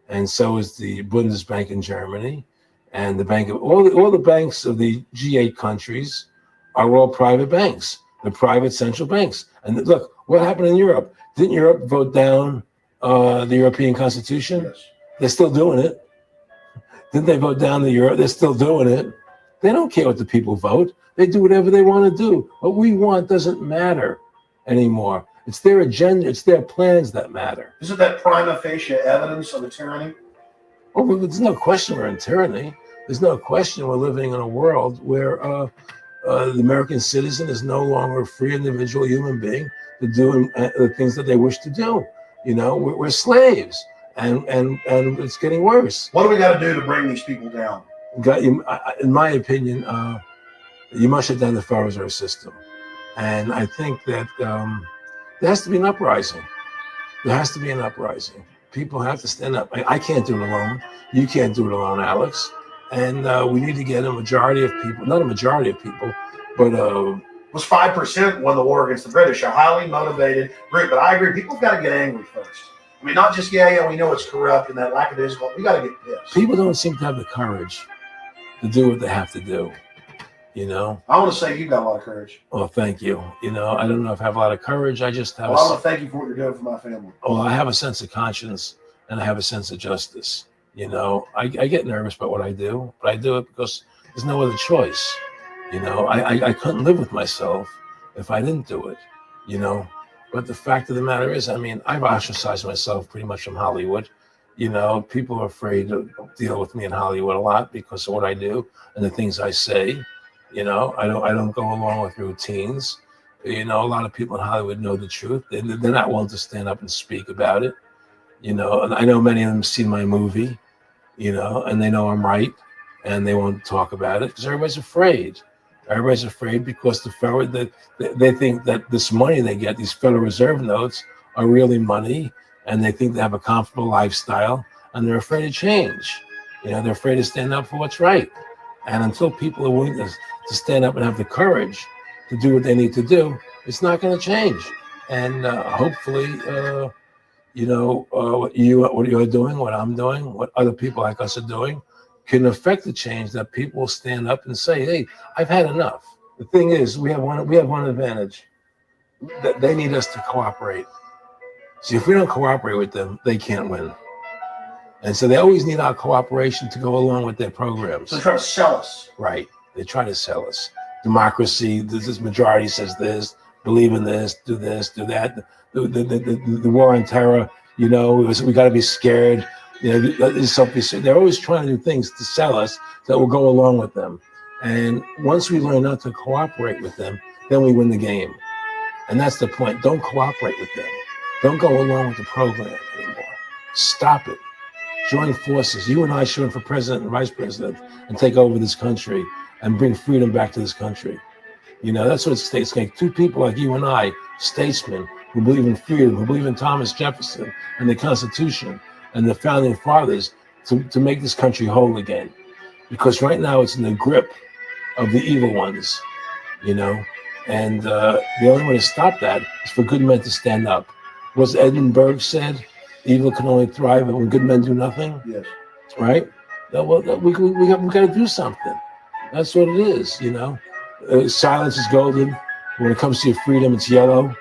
Speaker 2: and so is the Bundesbank in Germany, and the bank of all the banks of the G8 countries are all private banks. They're private central banks. And look, what happened in Europe? Didn't Europe vote down the European Constitution?
Speaker 3: Yes.
Speaker 2: They're still doing it. Didn't they vote down the euro? They're still doing it. They don't care what the people vote. They do whatever they want to do. What we want doesn't matter anymore. It's their agenda. It's their plans that matter.
Speaker 3: Isn't that prima facie evidence of a tyranny?
Speaker 2: Oh, well, there's no question we're in tyranny. There's no question we're living in a world where the American citizen is no longer a free individual human being to do the things that they wish to do. We're slaves, and it's getting worse.
Speaker 3: What do we got to do to bring these people down?
Speaker 2: In my opinion, you must shut down the Federal Reserve System. And I think that there has to be an uprising. There has to be an uprising. People have to stand up. I can't do it alone. You can't do it alone, Alex. And we need to get a majority of people, not a majority of people, but
Speaker 3: it was 5% won the war against the British, a highly motivated group. But I agree, people have got to get angry first. I mean, not just, we know it's corrupt and that lackadaisical. We got to get pissed.
Speaker 2: People don't seem to have the courage to do what they have to do.
Speaker 3: I want to say you've got a lot of courage.
Speaker 2: Well, thank you. I don't know if I have a lot of courage. I just have
Speaker 3: I want to thank you for what you're doing for my family.
Speaker 2: Well, I have a sense of conscience and I have a sense of justice. I get nervous about what I do, but I do it because there's no other choice. I couldn't live with myself if I didn't do it, But the fact of the matter is, I've ostracized myself pretty much from Hollywood. People are afraid to deal with me in Hollywood a lot because of what I do and the things I say. I don't go along with routines. A lot of people in Hollywood know the truth. They're not willing to stand up and speak about it. And I know many of them see my movie, and they know I'm right, and they won't talk about it because everybody's afraid. Everybody's afraid because they think that this money they get, these Federal Reserve notes, are really money, and they think they have a comfortable lifestyle, and they're afraid of change. They're afraid to stand up for what's right. And until people are willing to stand up and have the courage to do what they need to do, it's not going to change. And hopefully, what you're doing, what I'm doing, what other people like us are doing, can affect the change that people will stand up and say, "Hey, I've had enough." The thing is, we have one advantage. That they need us to cooperate. See, if we don't cooperate with them, they can't win. And so they always need our cooperation to go along with their programs.
Speaker 3: So they try to sell us.
Speaker 2: Right. They try to sell us. Democracy, this majority says this, believe in this, do that. The war on terror, we got to be scared. They're always trying to do things to sell us that will go along with them. And once we learn not to cooperate with them, then we win the game. And that's the point. Don't cooperate with them. Don't go along with the program anymore. Stop it. Join forces. You and I should run for president and vice president and take over this country and bring freedom back to this country. That's what it's like. Two people like you and I, statesmen who believe in freedom, who believe in Thomas Jefferson and the Constitution and the founding fathers to make this country whole again. Because right now it's in the grip of the evil ones, and the only way to stop that is for good men to stand up. Was Edmund Burke said, evil can only thrive when good men do nothing?
Speaker 3: Yes.
Speaker 2: Right? Well, we got to do something. That's what it is, Silence is golden. When it comes to your freedom, it's yellow.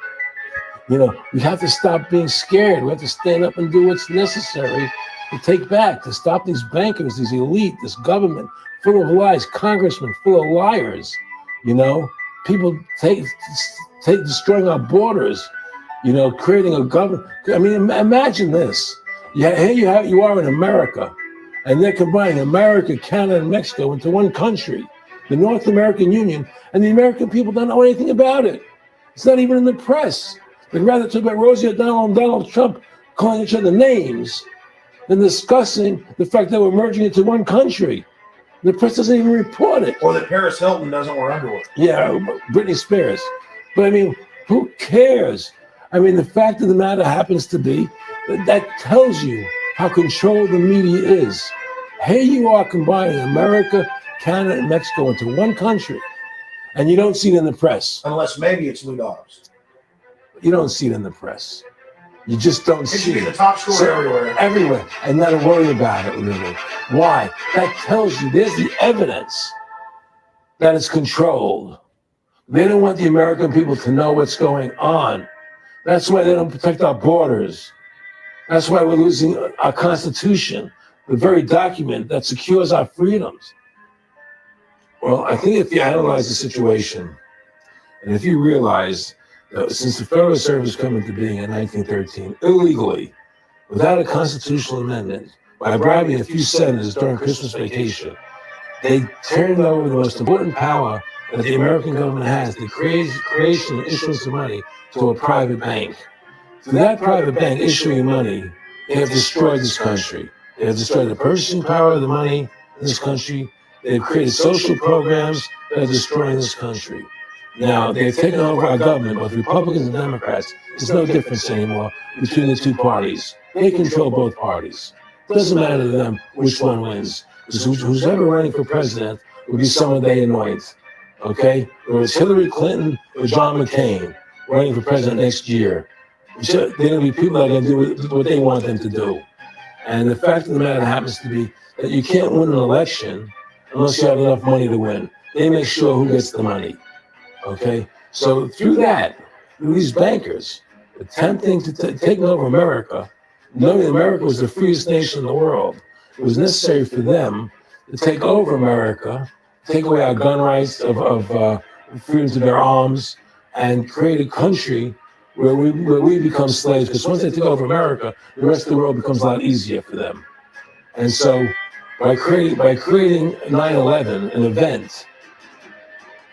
Speaker 2: We have to stop being scared. We have to stand up and do what's necessary to take back, to stop these bankers, these elite, this government full of lies, congressmen full of liars. You know, people take destroying our borders. Creating a government. I mean, imagine this. Yeah, here you are in America, and they're combining America, Canada, and Mexico into one country, the North American Union, and the American people don't know anything about it. It's not even in the press. They'd rather talk about Rosie O'Donnell and Donald Trump calling each other names than discussing the fact that we're merging into one country. The press doesn't even report it.
Speaker 3: Or that Paris Hilton doesn't wear underwear.
Speaker 2: Yeah, Britney Spears. But I mean, who cares? I mean, the fact of the matter happens to be that tells you how controlled the media is. Here you are combining America, Canada, and Mexico into one country, and you don't see it in the press.
Speaker 3: Unless maybe it's Lou Dobbs.
Speaker 2: You don't see it in the press. You just don't
Speaker 3: It should
Speaker 2: see
Speaker 3: be
Speaker 2: it.
Speaker 3: the top story everywhere.
Speaker 2: Everywhere, and not worry about it, really. Why? That tells you there's the evidence that it's controlled. They don't want the American people to know what's going on. That's why they don't protect our borders. That's why we're losing our Constitution, the very document that secures our freedoms. Well, I think if you analyze the situation, and if you realize that since the Federal Reserve has come into being in 1913, illegally, without a constitutional amendment, by bribing a few senators during Christmas vacation, they turned over the most important power that the American government has, the creation and issuance of money, to a private bank. Through that private bank issuing money, they have destroyed this country. They have destroyed the purchasing power of the money in this country. They've created social programs that are destroying this country. Now, they've taken over our government, both Republicans and Democrats. There's no difference anymore between the two parties. They control both parties. It doesn't matter to them which one wins. Because who's ever running for president will be someone they anoint. Okay? Whether it's Hillary Clinton or John McCain running for president next year, they're going to be people that are going to do what they want them to do. And the fact of the matter happens to be that you can't win an election unless you have enough money to win. They make sure who gets the money. Okay? So through these bankers attempting to take over America, knowing America was the freest nation in the world, it was necessary for them to take over America, take away our gun rights of freedom to bear arms, and create a country where we become slaves. Because once they take over America, the rest of the world becomes a lot easier for them. And so by creating 9/11, an event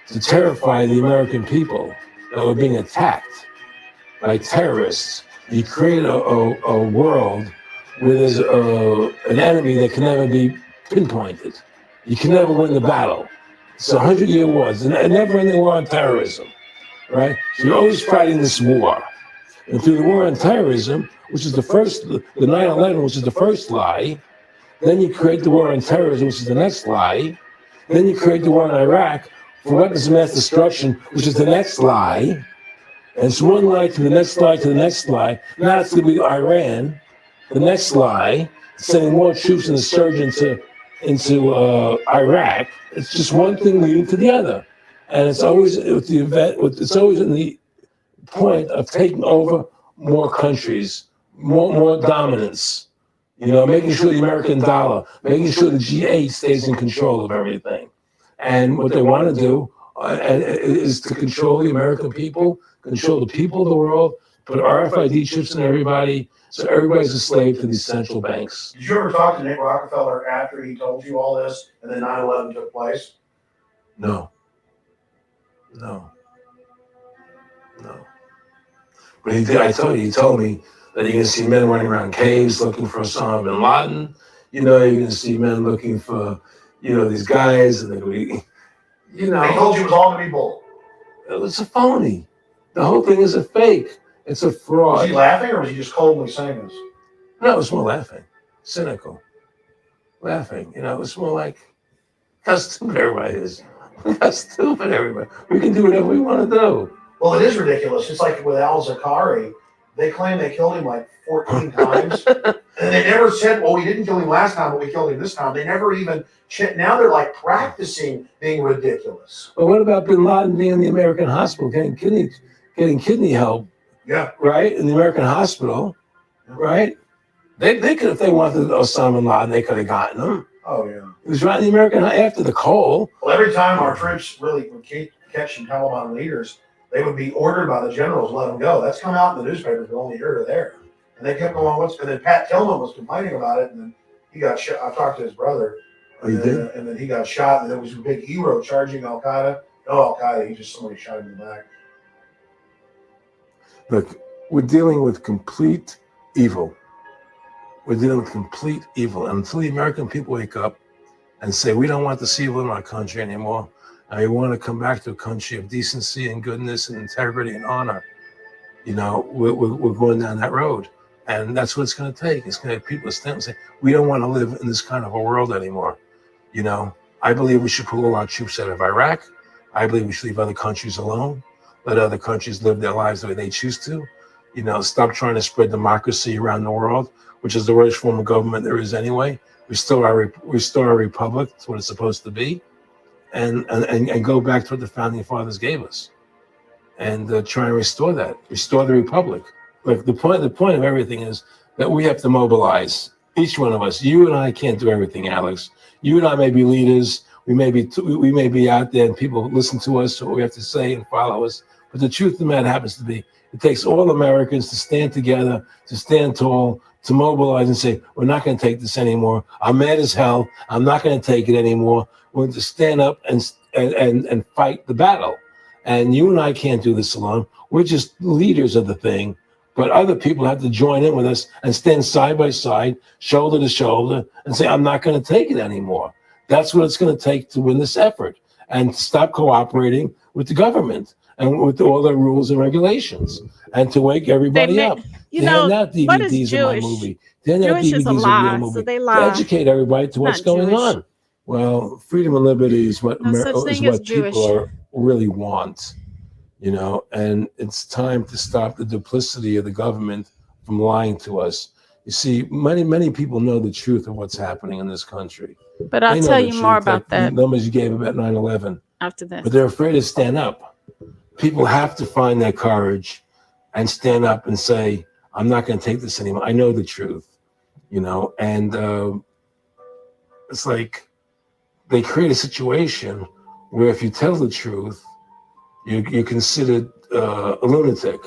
Speaker 2: to terrify the American people that were being attacked by terrorists, you create a world where there's an enemy that can never be pinpointed. You can never win the battle. It's a 100-year war. It's a never-ending war on terrorism, right? So you're always fighting this war. And through the war on terrorism, which is the 9/11, which is the first lie, then you create the war on terrorism, which is the next lie. Then you create the war in Iraq for weapons of mass destruction, which is the next lie. And it's one lie to the next lie to the next lie. Now it's going to be Iran, the next lie, sending more troops and a surge into Iraq. It's just one thing leading to the other. And it's always with the event. It's always in the point of taking over more countries, more dominance. Making sure the American dollar, making sure the G8 stays in control of everything. And what they want to do is to control the American people, control the people of the world, put RFID chips in everybody, so everybody's a slave to these central banks.
Speaker 3: Did you ever talk to Nick Rockefeller after he told you all this and then 9/11 took place?
Speaker 2: No. But he told me that you're going to see men running around caves looking for Osama bin Laden. You're going to see men looking for, these guys, and they're going to be,
Speaker 3: They told you it was all going to be bull.
Speaker 2: It's a phony. The whole thing is a fake. It's a fraud.
Speaker 3: Was he laughing or was he just coldly saying this?
Speaker 2: No, it was more laughing. Cynical. Laughing. It was more like, how stupid everybody is. How stupid everybody. We can do whatever we want to do.
Speaker 3: Well, it is ridiculous. It's like with Al Zakari. They claim they killed him like 14 times. And they never said, well, we didn't kill him last time, but we killed him this time. They never even now they're like practicing being ridiculous.
Speaker 2: But what about bin Laden being in the American hospital getting kidney help
Speaker 3: Yeah.
Speaker 2: right? In the American hospital, right? They could, if they wanted Osama bin Laden, they could have gotten him.
Speaker 3: Oh yeah.
Speaker 2: It was right in the American after the coal.
Speaker 3: Well, every time our troops really would catch some Taliban leaders, they would be ordered by the generals to let them go. That's come out in the newspapers, but only here or there. And they kept going. And then Pat Tillman was complaining about it, and then he got shot. I talked to his brother,
Speaker 2: Oh, you did?
Speaker 3: and then he got shot. And there was a big hero charging Al Qaeda. No Al Qaeda. He just somebody shot him in the back.
Speaker 2: Look, we're dealing with complete evil. We're dealing with complete evil. And until the American people wake up and say, we don't want this evil in our country anymore, and we want to come back to a country of decency and goodness and integrity and honor, you know, we're going down that road. And that's what it's going to take. It's going to have people stand and say, we don't want to live in this kind of a world anymore. You know, I believe we should pull all our troops out of Iraq. I believe we should leave other countries alone. Let other countries live their lives the way they choose to. You know, stop trying to spread democracy around the world, which is the worst form of government there is anyway. Restore our republic. That's what it's supposed to be. And go back to what the founding fathers gave us. And try and restore that. Restore the republic. Look, the point of everything is that we have to mobilize. Each one of us. You and I can't do everything, Alex. You and I may be leaders. We may be out there and people listen to us, what we have to say and follow us. But the truth of the matter happens to be, it takes all Americans to stand together, to stand tall, to mobilize and say, we're not going to take this anymore. I'm mad as hell. I'm not going to take it anymore. We're going to stand up and fight the battle. And you and I can't do this alone. We're just leaders of the thing. But other people have to join in with us and stand side by side, shoulder to shoulder, and say, I'm not going to take it anymore. That's what it's going to take to win this effort and stop cooperating with the government and with all their rules and regulations and to wake everybody up.
Speaker 1: You
Speaker 2: They
Speaker 1: know,
Speaker 2: hand out
Speaker 1: what is
Speaker 2: DVDs in my
Speaker 1: Jewish?
Speaker 2: movie. They hand out
Speaker 1: Jewish is a
Speaker 2: DVDs of
Speaker 1: lie,
Speaker 2: your movie
Speaker 1: so they
Speaker 2: to
Speaker 1: lie.
Speaker 2: educate everybody to what's
Speaker 1: Not
Speaker 2: going
Speaker 1: Jewish.
Speaker 2: on. Well, freedom and liberty is what,
Speaker 1: No such thing as
Speaker 2: people really want. You know, and it's time to stop the duplicity of the government from lying to us. You see, many people know the truth of what's happening in this country.
Speaker 1: But I'll
Speaker 2: They know
Speaker 1: tell
Speaker 2: the
Speaker 1: you more
Speaker 2: truth,
Speaker 1: about
Speaker 2: like the
Speaker 1: that
Speaker 2: numbers you gave about 9/11.
Speaker 1: after this.
Speaker 2: But they're afraid to stand up. People have to find their courage and stand up and say, I'm not going to take this anymore. I know the truth, you know, and it's like they create a situation where if you tell the truth, you're considered a lunatic.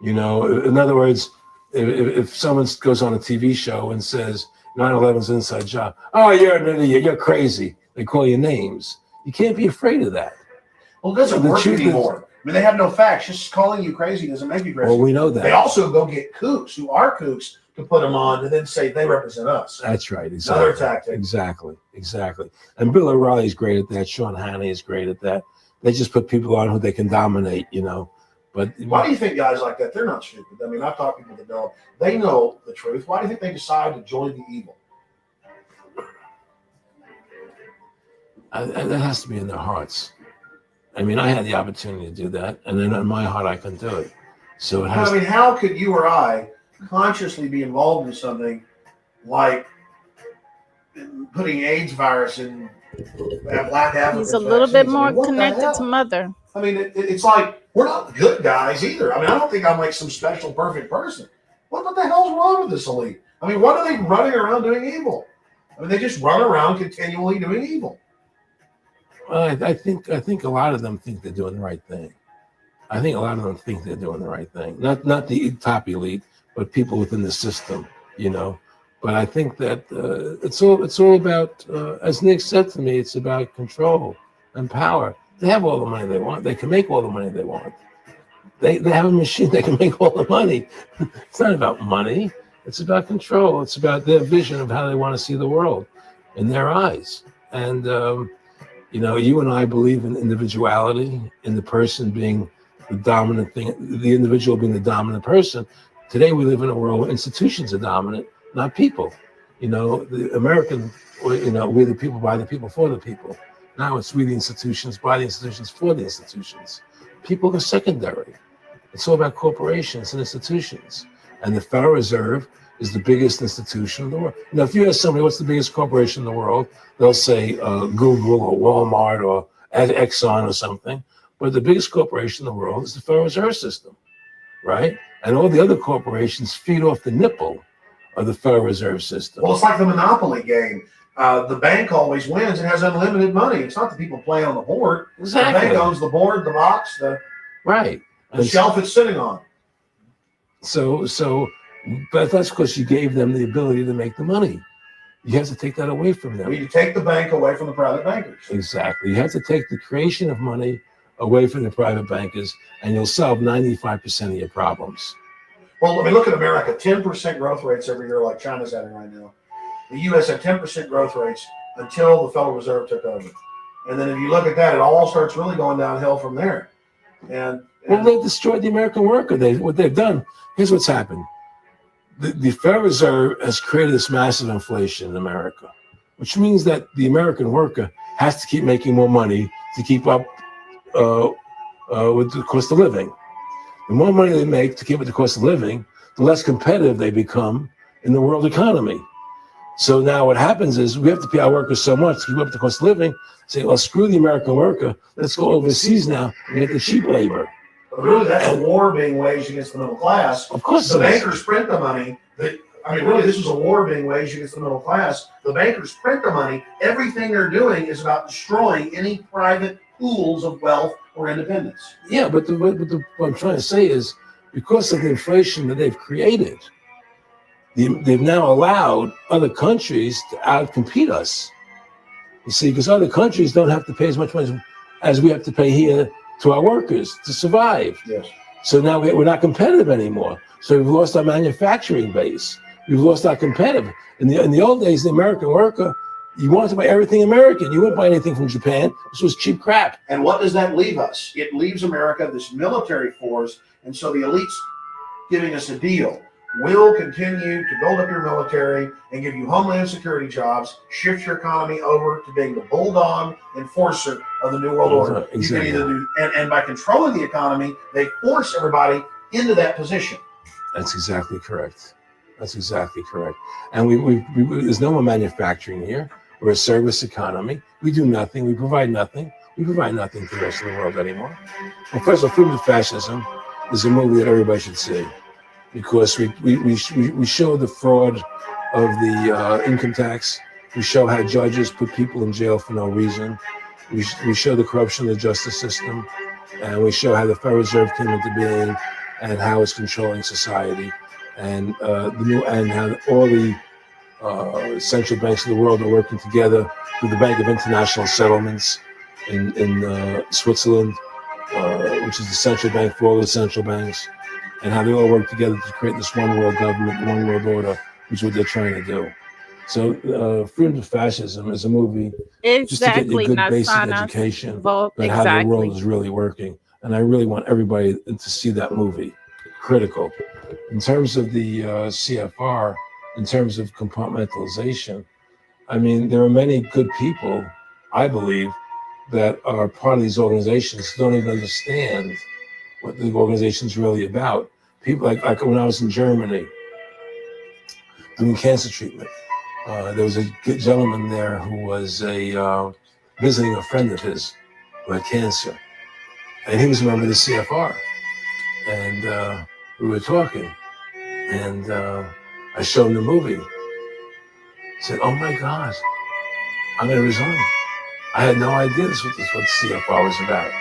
Speaker 2: You know, in other words, if someone goes on a TV show and says 9/11's an inside job, oh, you're an idiot, you're crazy. They call you names. You can't be afraid of that.
Speaker 3: Well, it doesn't
Speaker 2: The
Speaker 3: work
Speaker 2: truth is-
Speaker 3: anymore. I mean, they have no facts. Just calling you crazy doesn't make you crazy.
Speaker 2: Well, we know that.
Speaker 3: They also go get kooks who are kooks to put them on and then say they represent us.
Speaker 2: That's right.
Speaker 3: Another
Speaker 2: Exactly.
Speaker 3: tactic.
Speaker 2: Exactly. And Bill O'Reilly's great at that. Sean Hannity is great at that. They just put people on who they can dominate, you know. But
Speaker 3: Why do you think guys like that? They're not stupid. I mean, I've talked to people that know. They know the truth. Why do you think they decide to join the evil?
Speaker 2: that has to be in their hearts. I mean, I had the opportunity to do that, and then in my heart, I can do it. So it has.
Speaker 3: I mean, how could you or I consciously be involved in something like putting AIDS virus in Black Africans?
Speaker 1: He's a little bit
Speaker 3: vaccines?
Speaker 1: more
Speaker 3: I mean, what the
Speaker 1: connected
Speaker 3: hell?
Speaker 1: to mother.
Speaker 3: I mean, it's like we're not good guys either. I mean, I don't think I'm like some special perfect person. What the hell's wrong with this elite? I mean, what are they running around doing evil? I mean, they just run around continually doing evil.
Speaker 2: I think a lot of them think they're doing the right thing. I think a lot of them think they're doing the right thing. Not the top elite, but people within the system, you know. But I think that it's all about, as Nick said to me, it's about control and power. They have all the money they want. They can make all the money they want. They have a machine that can make all the money. It's not about money. It's about control. It's about their vision of how they want to see the world in their eyes. And you know, you and I believe in individuality, in the person being the dominant thing, the individual being the dominant person. Today we live in a world where institutions are dominant, not people. You know, the American, you know, we're the people, by the people, for the people. Now it's we the institutions, by the institutions, for the institutions. People are secondary. It's all about corporations and institutions. And the Federal Reserve is the biggest institution in the world. Now, if you ask somebody what's the biggest corporation in the world, they'll say Google or Walmart or Exxon or something. But the biggest corporation in the world is the Federal Reserve System, right? And all the other corporations feed off the nipple of the Federal Reserve System.
Speaker 3: Well, it's like the Monopoly game. The bank always wins and has unlimited money. It's not the people playing on the board.
Speaker 2: Exactly.
Speaker 3: The bank owns the board, the box, the
Speaker 2: Right.
Speaker 3: the shelf it's sitting on.
Speaker 2: But that's because you gave them the ability to make the money. You have to take that away from them.
Speaker 3: Well, you take the bank away from the private bankers.
Speaker 2: Exactly. You have to take the creation of money away from the private bankers, and you'll solve 95% of your problems.
Speaker 3: Well, let me look at America. 10% growth rates every year, like China's having right now. The U.S. had 10% growth rates until the Federal Reserve took over. And then if you look at that, it all starts really going downhill from there.
Speaker 2: Well, they destroyed the American worker. What they've done, here's what's happened. The Federal Reserve has created this massive inflation in America, which means that the American worker has to keep making more money to keep up with the cost of living. The more money they make to keep with the cost of living, the less competitive they become in the world economy. So now what happens is we have to pay our workers so much to keep up the cost of living. Say, well, screw the American worker. Let's go overseas now and get the cheap labor.
Speaker 3: But really, that's a war being waged against the middle class.
Speaker 2: Of course,
Speaker 3: the bankers print the money. Really, this is a war being waged against the middle class. The bankers print the money. Everything they're doing is about destroying any private pools of wealth or independence.
Speaker 2: Yeah, but what I'm trying to say is because of the inflation that they've created, they've now allowed other countries to outcompete us. You see, because other countries don't have to pay as much money as we have to pay here to our workers to survive.
Speaker 3: Yes.
Speaker 2: So now we're not competitive anymore. So we've lost our manufacturing base. We've lost our competitive. In the old days, the American worker, you wanted to buy everything American. You wouldn't buy anything from Japan. This was cheap crap.
Speaker 3: And what does that leave us? It leaves America this military force. And so the elites giving us a deal. We'll continue to build up your military and give you homeland security jobs, shift your economy over to being the bulldog enforcer of the New World Order.
Speaker 2: Exactly.
Speaker 3: You can either and by controlling the economy, they force everybody into that position.
Speaker 2: That's exactly correct. That's exactly correct. And we there's no more manufacturing here. We're a service economy. We do nothing. We provide nothing. We provide nothing to the rest of the world anymore. Well, first of all, Freedom to Fascism is a movie that everybody should see, because we show the fraud of the income tax. We show how judges put people in jail for no reason. We show the corruption of the justice system, and we show how the Federal Reserve came into being and how it's controlling society, and how all the central banks of the world are working together through the Bank of International Settlements in Switzerland, which is the central bank for all the central banks, and how they all work together to create this one world government, one world order, which is what they're trying to do. So, Freedom to Fascism is a movie just to get you a good basic education about how the world is really working. And I really want everybody to see that movie. Critical. In terms of the CFR, in terms of compartmentalization, I mean, there are many good people, I believe, that are part of these organizations who don't even understand what the organization's really about. People like when I was in Germany doing cancer treatment, there was a good gentleman there who was visiting a friend of his who had cancer, and he was a member of the CFR, and we were talking, and I showed him the movie. He said, "Oh my God, I'm going to resign. I had no idea this was what CFR was about."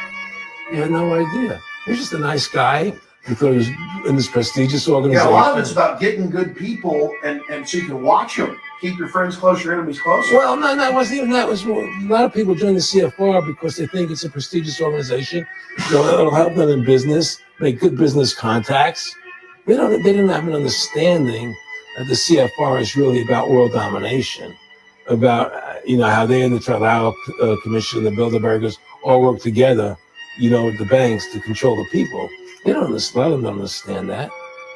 Speaker 2: He had no idea. He was just a nice guy. He thought he was in this prestigious organization.
Speaker 3: Yeah, a lot of it's about getting good people, and so you can watch them. Keep your friends close, your enemies closer.
Speaker 2: Well, no, that wasn't even that. Was a lot of people join the CFR because they think it's a prestigious organization. It'll help them in business, make good business contacts. They didn't have an understanding that the CFR is really about world domination, about how they and the Trilateral Commission, the Bilderbergers all work together, with the banks to control the people. They don't understand. A lot of them don't understand that.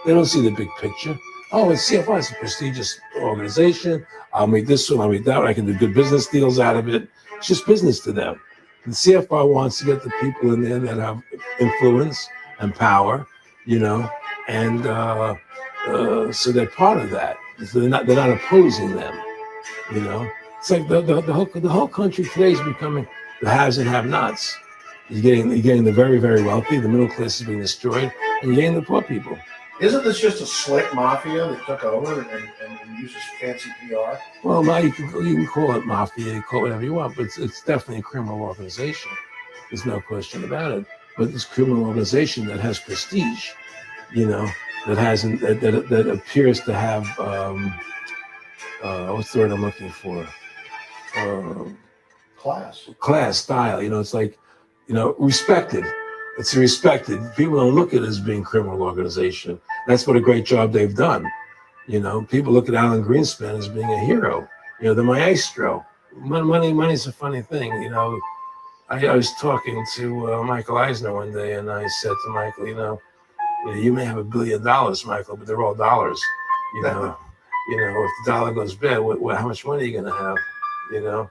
Speaker 2: They don't see the big picture. Oh, it's CFR. It's a prestigious organization. I'll make this one. I'll make that one. I can do good business deals out of it. It's just business to them. The CFR wants to get the people in there that have influence and power, and so they're part of that. So they're not opposing them, It's like the whole country today is becoming the haves and have-nots. You're getting the very, very wealthy. The middle class is being destroyed, and you're getting the poor people.
Speaker 3: Isn't this just a slick mafia that took over and uses fancy PR?
Speaker 2: Well, now you can call it mafia, you call it whatever you want, but it's definitely a criminal organization. There's no question about it. But this criminal organization that has prestige, you know, that appears to have what's the word I'm looking for? Uh,
Speaker 3: Class.
Speaker 2: Class, style. It's like, respected. It's respected. People don't look at it as being a criminal organization. That's what a great job they've done. People look at Alan Greenspan as being a hero. The maestro. Money's a funny thing. I was talking to Michael Eisner one day, and I said to Michael, you may have $1 billion, Michael, but they're all dollars. If the dollar goes bad, how much money are you going to have? You know,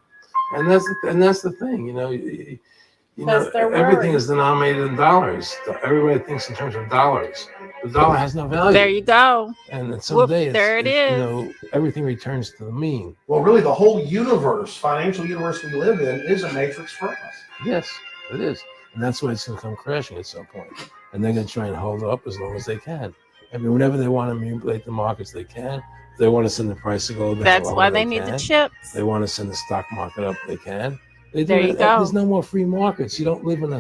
Speaker 2: and that's the thing.
Speaker 1: That's their
Speaker 2: Everything
Speaker 1: worry.
Speaker 2: is denominated in dollars. Everybody thinks in terms of dollars. The dollar has no value.
Speaker 1: There you go.
Speaker 2: And then
Speaker 1: Whoop,
Speaker 2: someday
Speaker 1: there it is.
Speaker 2: everything returns to the mean.
Speaker 3: Well, really, the whole universe, financial universe we live in, is a matrix for us.
Speaker 2: Yes, it is. And that's why it's going to come crashing at some point. And they're going to try and hold it up as long as they can. I mean, whenever they want to manipulate the markets, they can. If they want to send the price to go down,
Speaker 1: That's why they need the chips.
Speaker 2: They want to send the stock market up, they can.
Speaker 1: There you go.
Speaker 2: There's no more free markets. You don't live in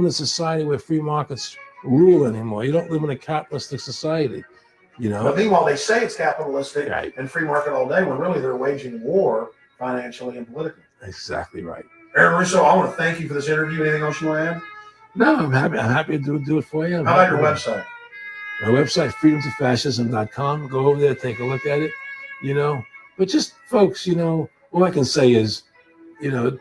Speaker 2: a society where free markets rule anymore. You don't live in a capitalistic society.
Speaker 3: But meanwhile, they say it's capitalistic
Speaker 2: Right.
Speaker 3: and free market all day, when really they're waging war financially and politically.
Speaker 2: Exactly right.
Speaker 3: Aaron Russo, I want to thank you for this interview. Anything else you want to add?
Speaker 2: No, I'm happy to do it for you.
Speaker 3: How about your website?
Speaker 2: My website, freedomtofascism.com. Go over there, take a look at it. But just folks, all I can say is,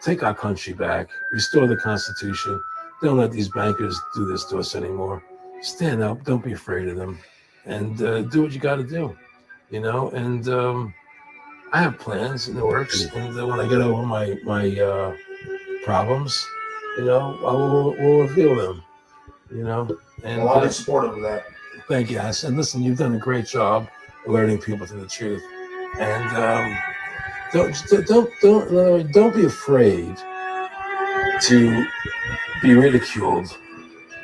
Speaker 2: take our country back, restore the Constitution. Don't let these bankers do this to us anymore. Stand up. Don't be afraid of them, and do what you got to do. And I have plans in the works, and when I get over my problems, we'll reveal them. And
Speaker 3: Well, I'll be supportive of that.
Speaker 2: thank you, guys. And listen, you've done a great job alerting people to the truth. And don't be afraid to be ridiculed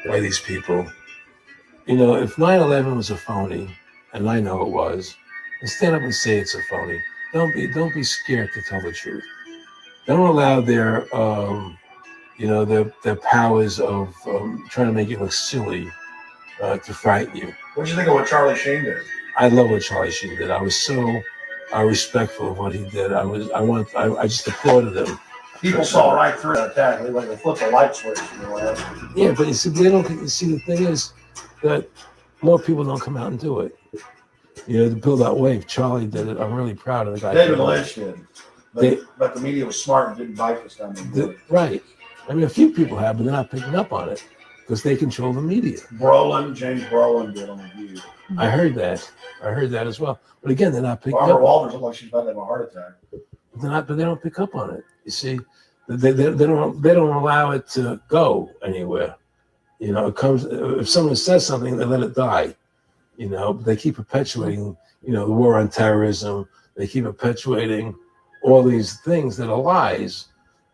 Speaker 2: by these people. If 9/11 was a phony, and I know it was, then stand up and say it's a phony. Don't be scared to tell the truth. Don't allow their powers of trying to make you look silly to frighten you.
Speaker 3: What do you think of what Charlie Sheen did?
Speaker 2: I love what Charlie Sheen did. I was so respectful of what he did. I just applauded him.
Speaker 3: People saw right through that attack. They flipped the light switch.
Speaker 2: Yeah, but you see, the thing is that more people don't come out and do it. To build that wave, Charlie did it. I'm really proud of the guy.
Speaker 3: David Lynch did. But the media was smart and didn't bite this time.
Speaker 2: Right. I mean, a few people have, but they're not picking up on it because they control the media.
Speaker 3: James Brolin did on the View.
Speaker 2: I heard that as well. But again, they're not picking
Speaker 3: Barbara
Speaker 2: up.
Speaker 3: Walters looked like she's about to have a heart attack.
Speaker 2: But they don't pick up on it. You see, they don't allow it to go anywhere. It comes if someone says something, they let it die. But they keep perpetuating, the war on terrorism. They keep perpetuating all these things that are lies.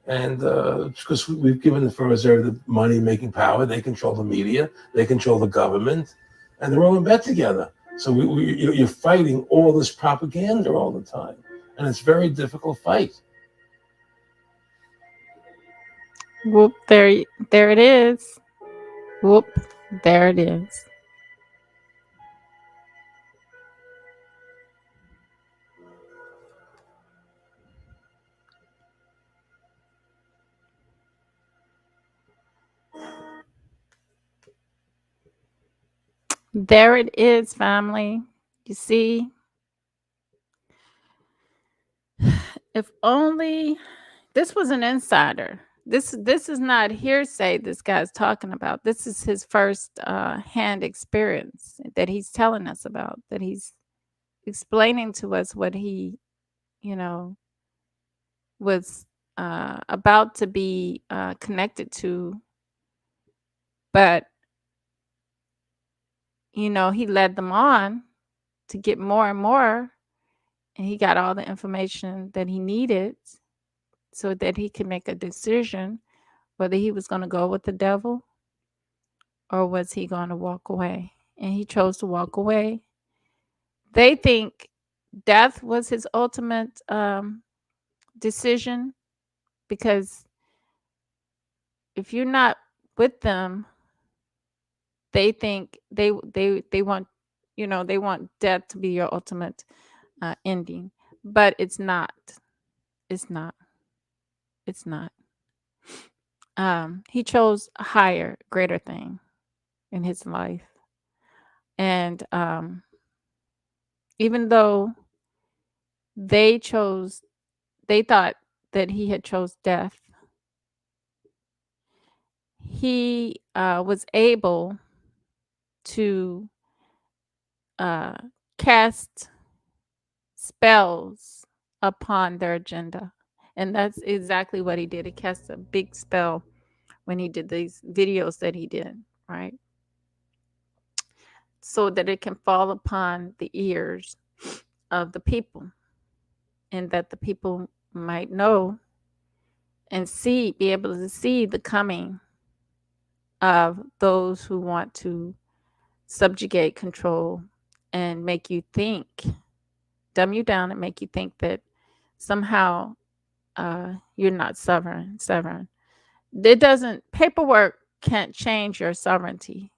Speaker 2: And because we've given the Federal Reserve the money-making power, they control the media, they control the government, and they're all in bed together. So you're fighting all this propaganda all the time, and it's a very difficult fight.
Speaker 1: Whoop, there it is. Whoop, there it is. There it is, family. You see, if only this was an insider. This is not hearsay this guy's talking about. This is his first hand experience that he's telling us about, that he's explaining to us what he, was about to be connected to. But, he led them on to get more and more. And he got all the information that he needed so that he could make a decision whether he was going to go with the devil or was he going to walk away. And he chose to walk away. They think death was his ultimate decision, because if you're not with them, they think they want, they want death to be your ultimate ending, but it's not. It's not. It's not. He chose a higher, greater thing in his life, and even though they chose, they thought that he had chose death, he was able to uh, cast spells upon their agenda. And that's exactly what he did. He cast a big spell when he did these videos that he did, right? So that it can fall upon the ears of the people, and that the people might know and see, be able to see the coming of those who want to subjugate, control, and make you think, dumb you down and make you think that somehow you're not sovereign. It doesn't, paperwork can't change your sovereignty.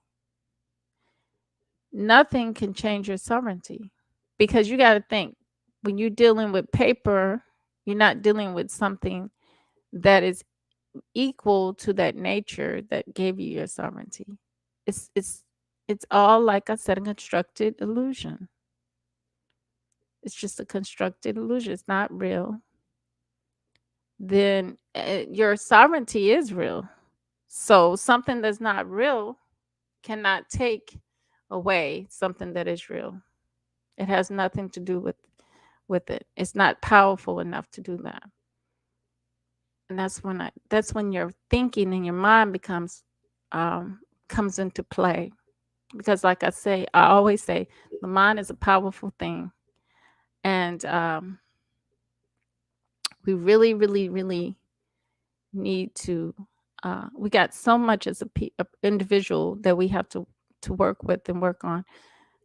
Speaker 1: Nothing can change your sovereignty, because you got to think, when you're dealing with paper, you're not dealing with something that is equal to that nature that gave you your sovereignty. It's all, like I said, a constructed illusion. It's just a constructed illusion. It's not real. Then your sovereignty is real. So something that's not real cannot take away something that is real. It has nothing to do with it. It's not powerful enough to do that. And that's when your thinking and your mind comes into play. Because like I always say, the mind is a powerful thing. And we really, really, really need to we got so much as a individual that we have to work with and work on,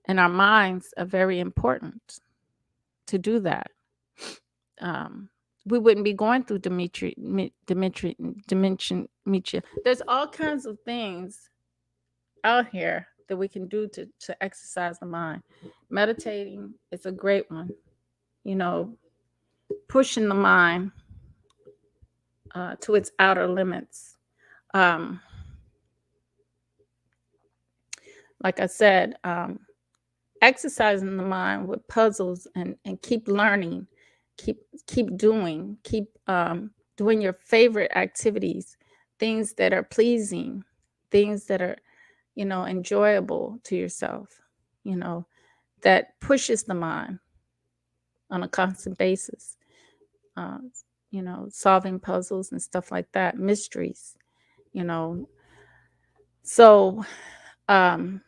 Speaker 1: and our minds are very important to do that. We wouldn't be going through dementia. There's all kinds of things out here that we can do to exercise the mind. Meditating is a great one. Pushing the mind to its outer limits. Um, like I said, exercising the mind with puzzles, and keep learning, keep doing, doing your favorite activities, things that are pleasing, things that are enjoyable to yourself, that pushes the mind on a constant basis. uh, Solving puzzles and stuff like that, mysteries, you know so um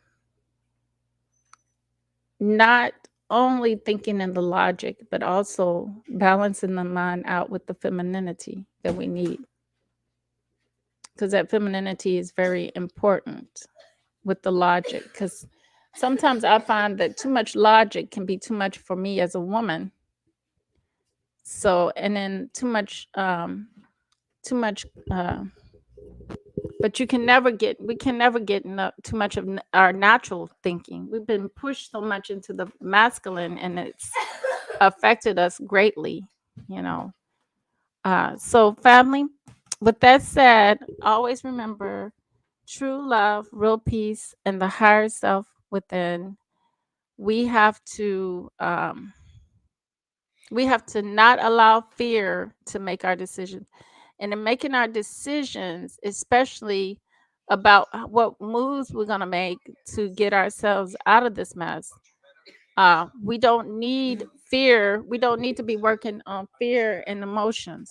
Speaker 1: not only thinking in the logic, but also balancing the mind out with the femininity that we need, because that femininity is very important with the logic. Because sometimes I find that too much logic can be too much for me as a woman. So, and then too much but we can never get too much of our natural thinking. We've been pushed so much into the masculine, and it's affected us greatly, you know. So family, with that said, always remember true love, real peace, and the higher self within. We have to um, we have to not allow fear to make our decisions. And in making our decisions, especially about what moves we're going to make to get ourselves out of this mess, we don't need fear. We don't need to be working on fear and emotions.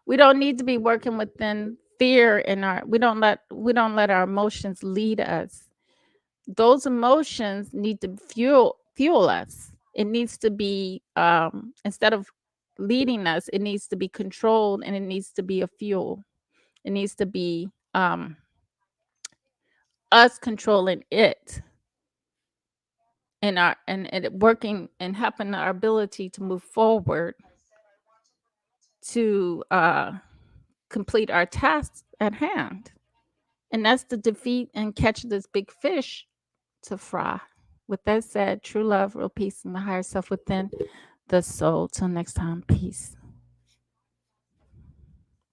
Speaker 1: We don't need to be working within fear in our we don't let our emotions lead us. Those emotions need to fuel us. It needs to be instead of leading us, it needs to be controlled, and it needs to be a fuel. It needs to be us controlling it, and our and it working and helping our ability to move forward to complete our tasks at hand. And that's to defeat and catch this big fish to fry. With that said, true love, real peace, and the higher self within the soul. Till next time, peace.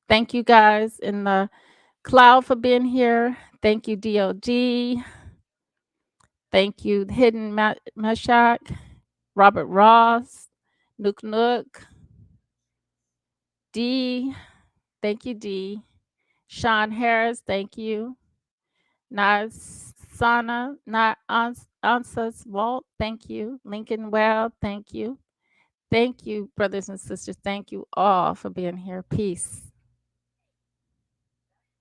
Speaker 1: Thank you guys in the cloud for being here. Thank you, DOD. Thank you, Hidden Meshach, Robert Ross, Nook Nook, D. Thank you, D. Sean Harris, thank you. Nasana, not Ansas Vault, thank you. Lincoln Well, thank you. Thank you, brothers and sisters. Thank you all for being here. Peace.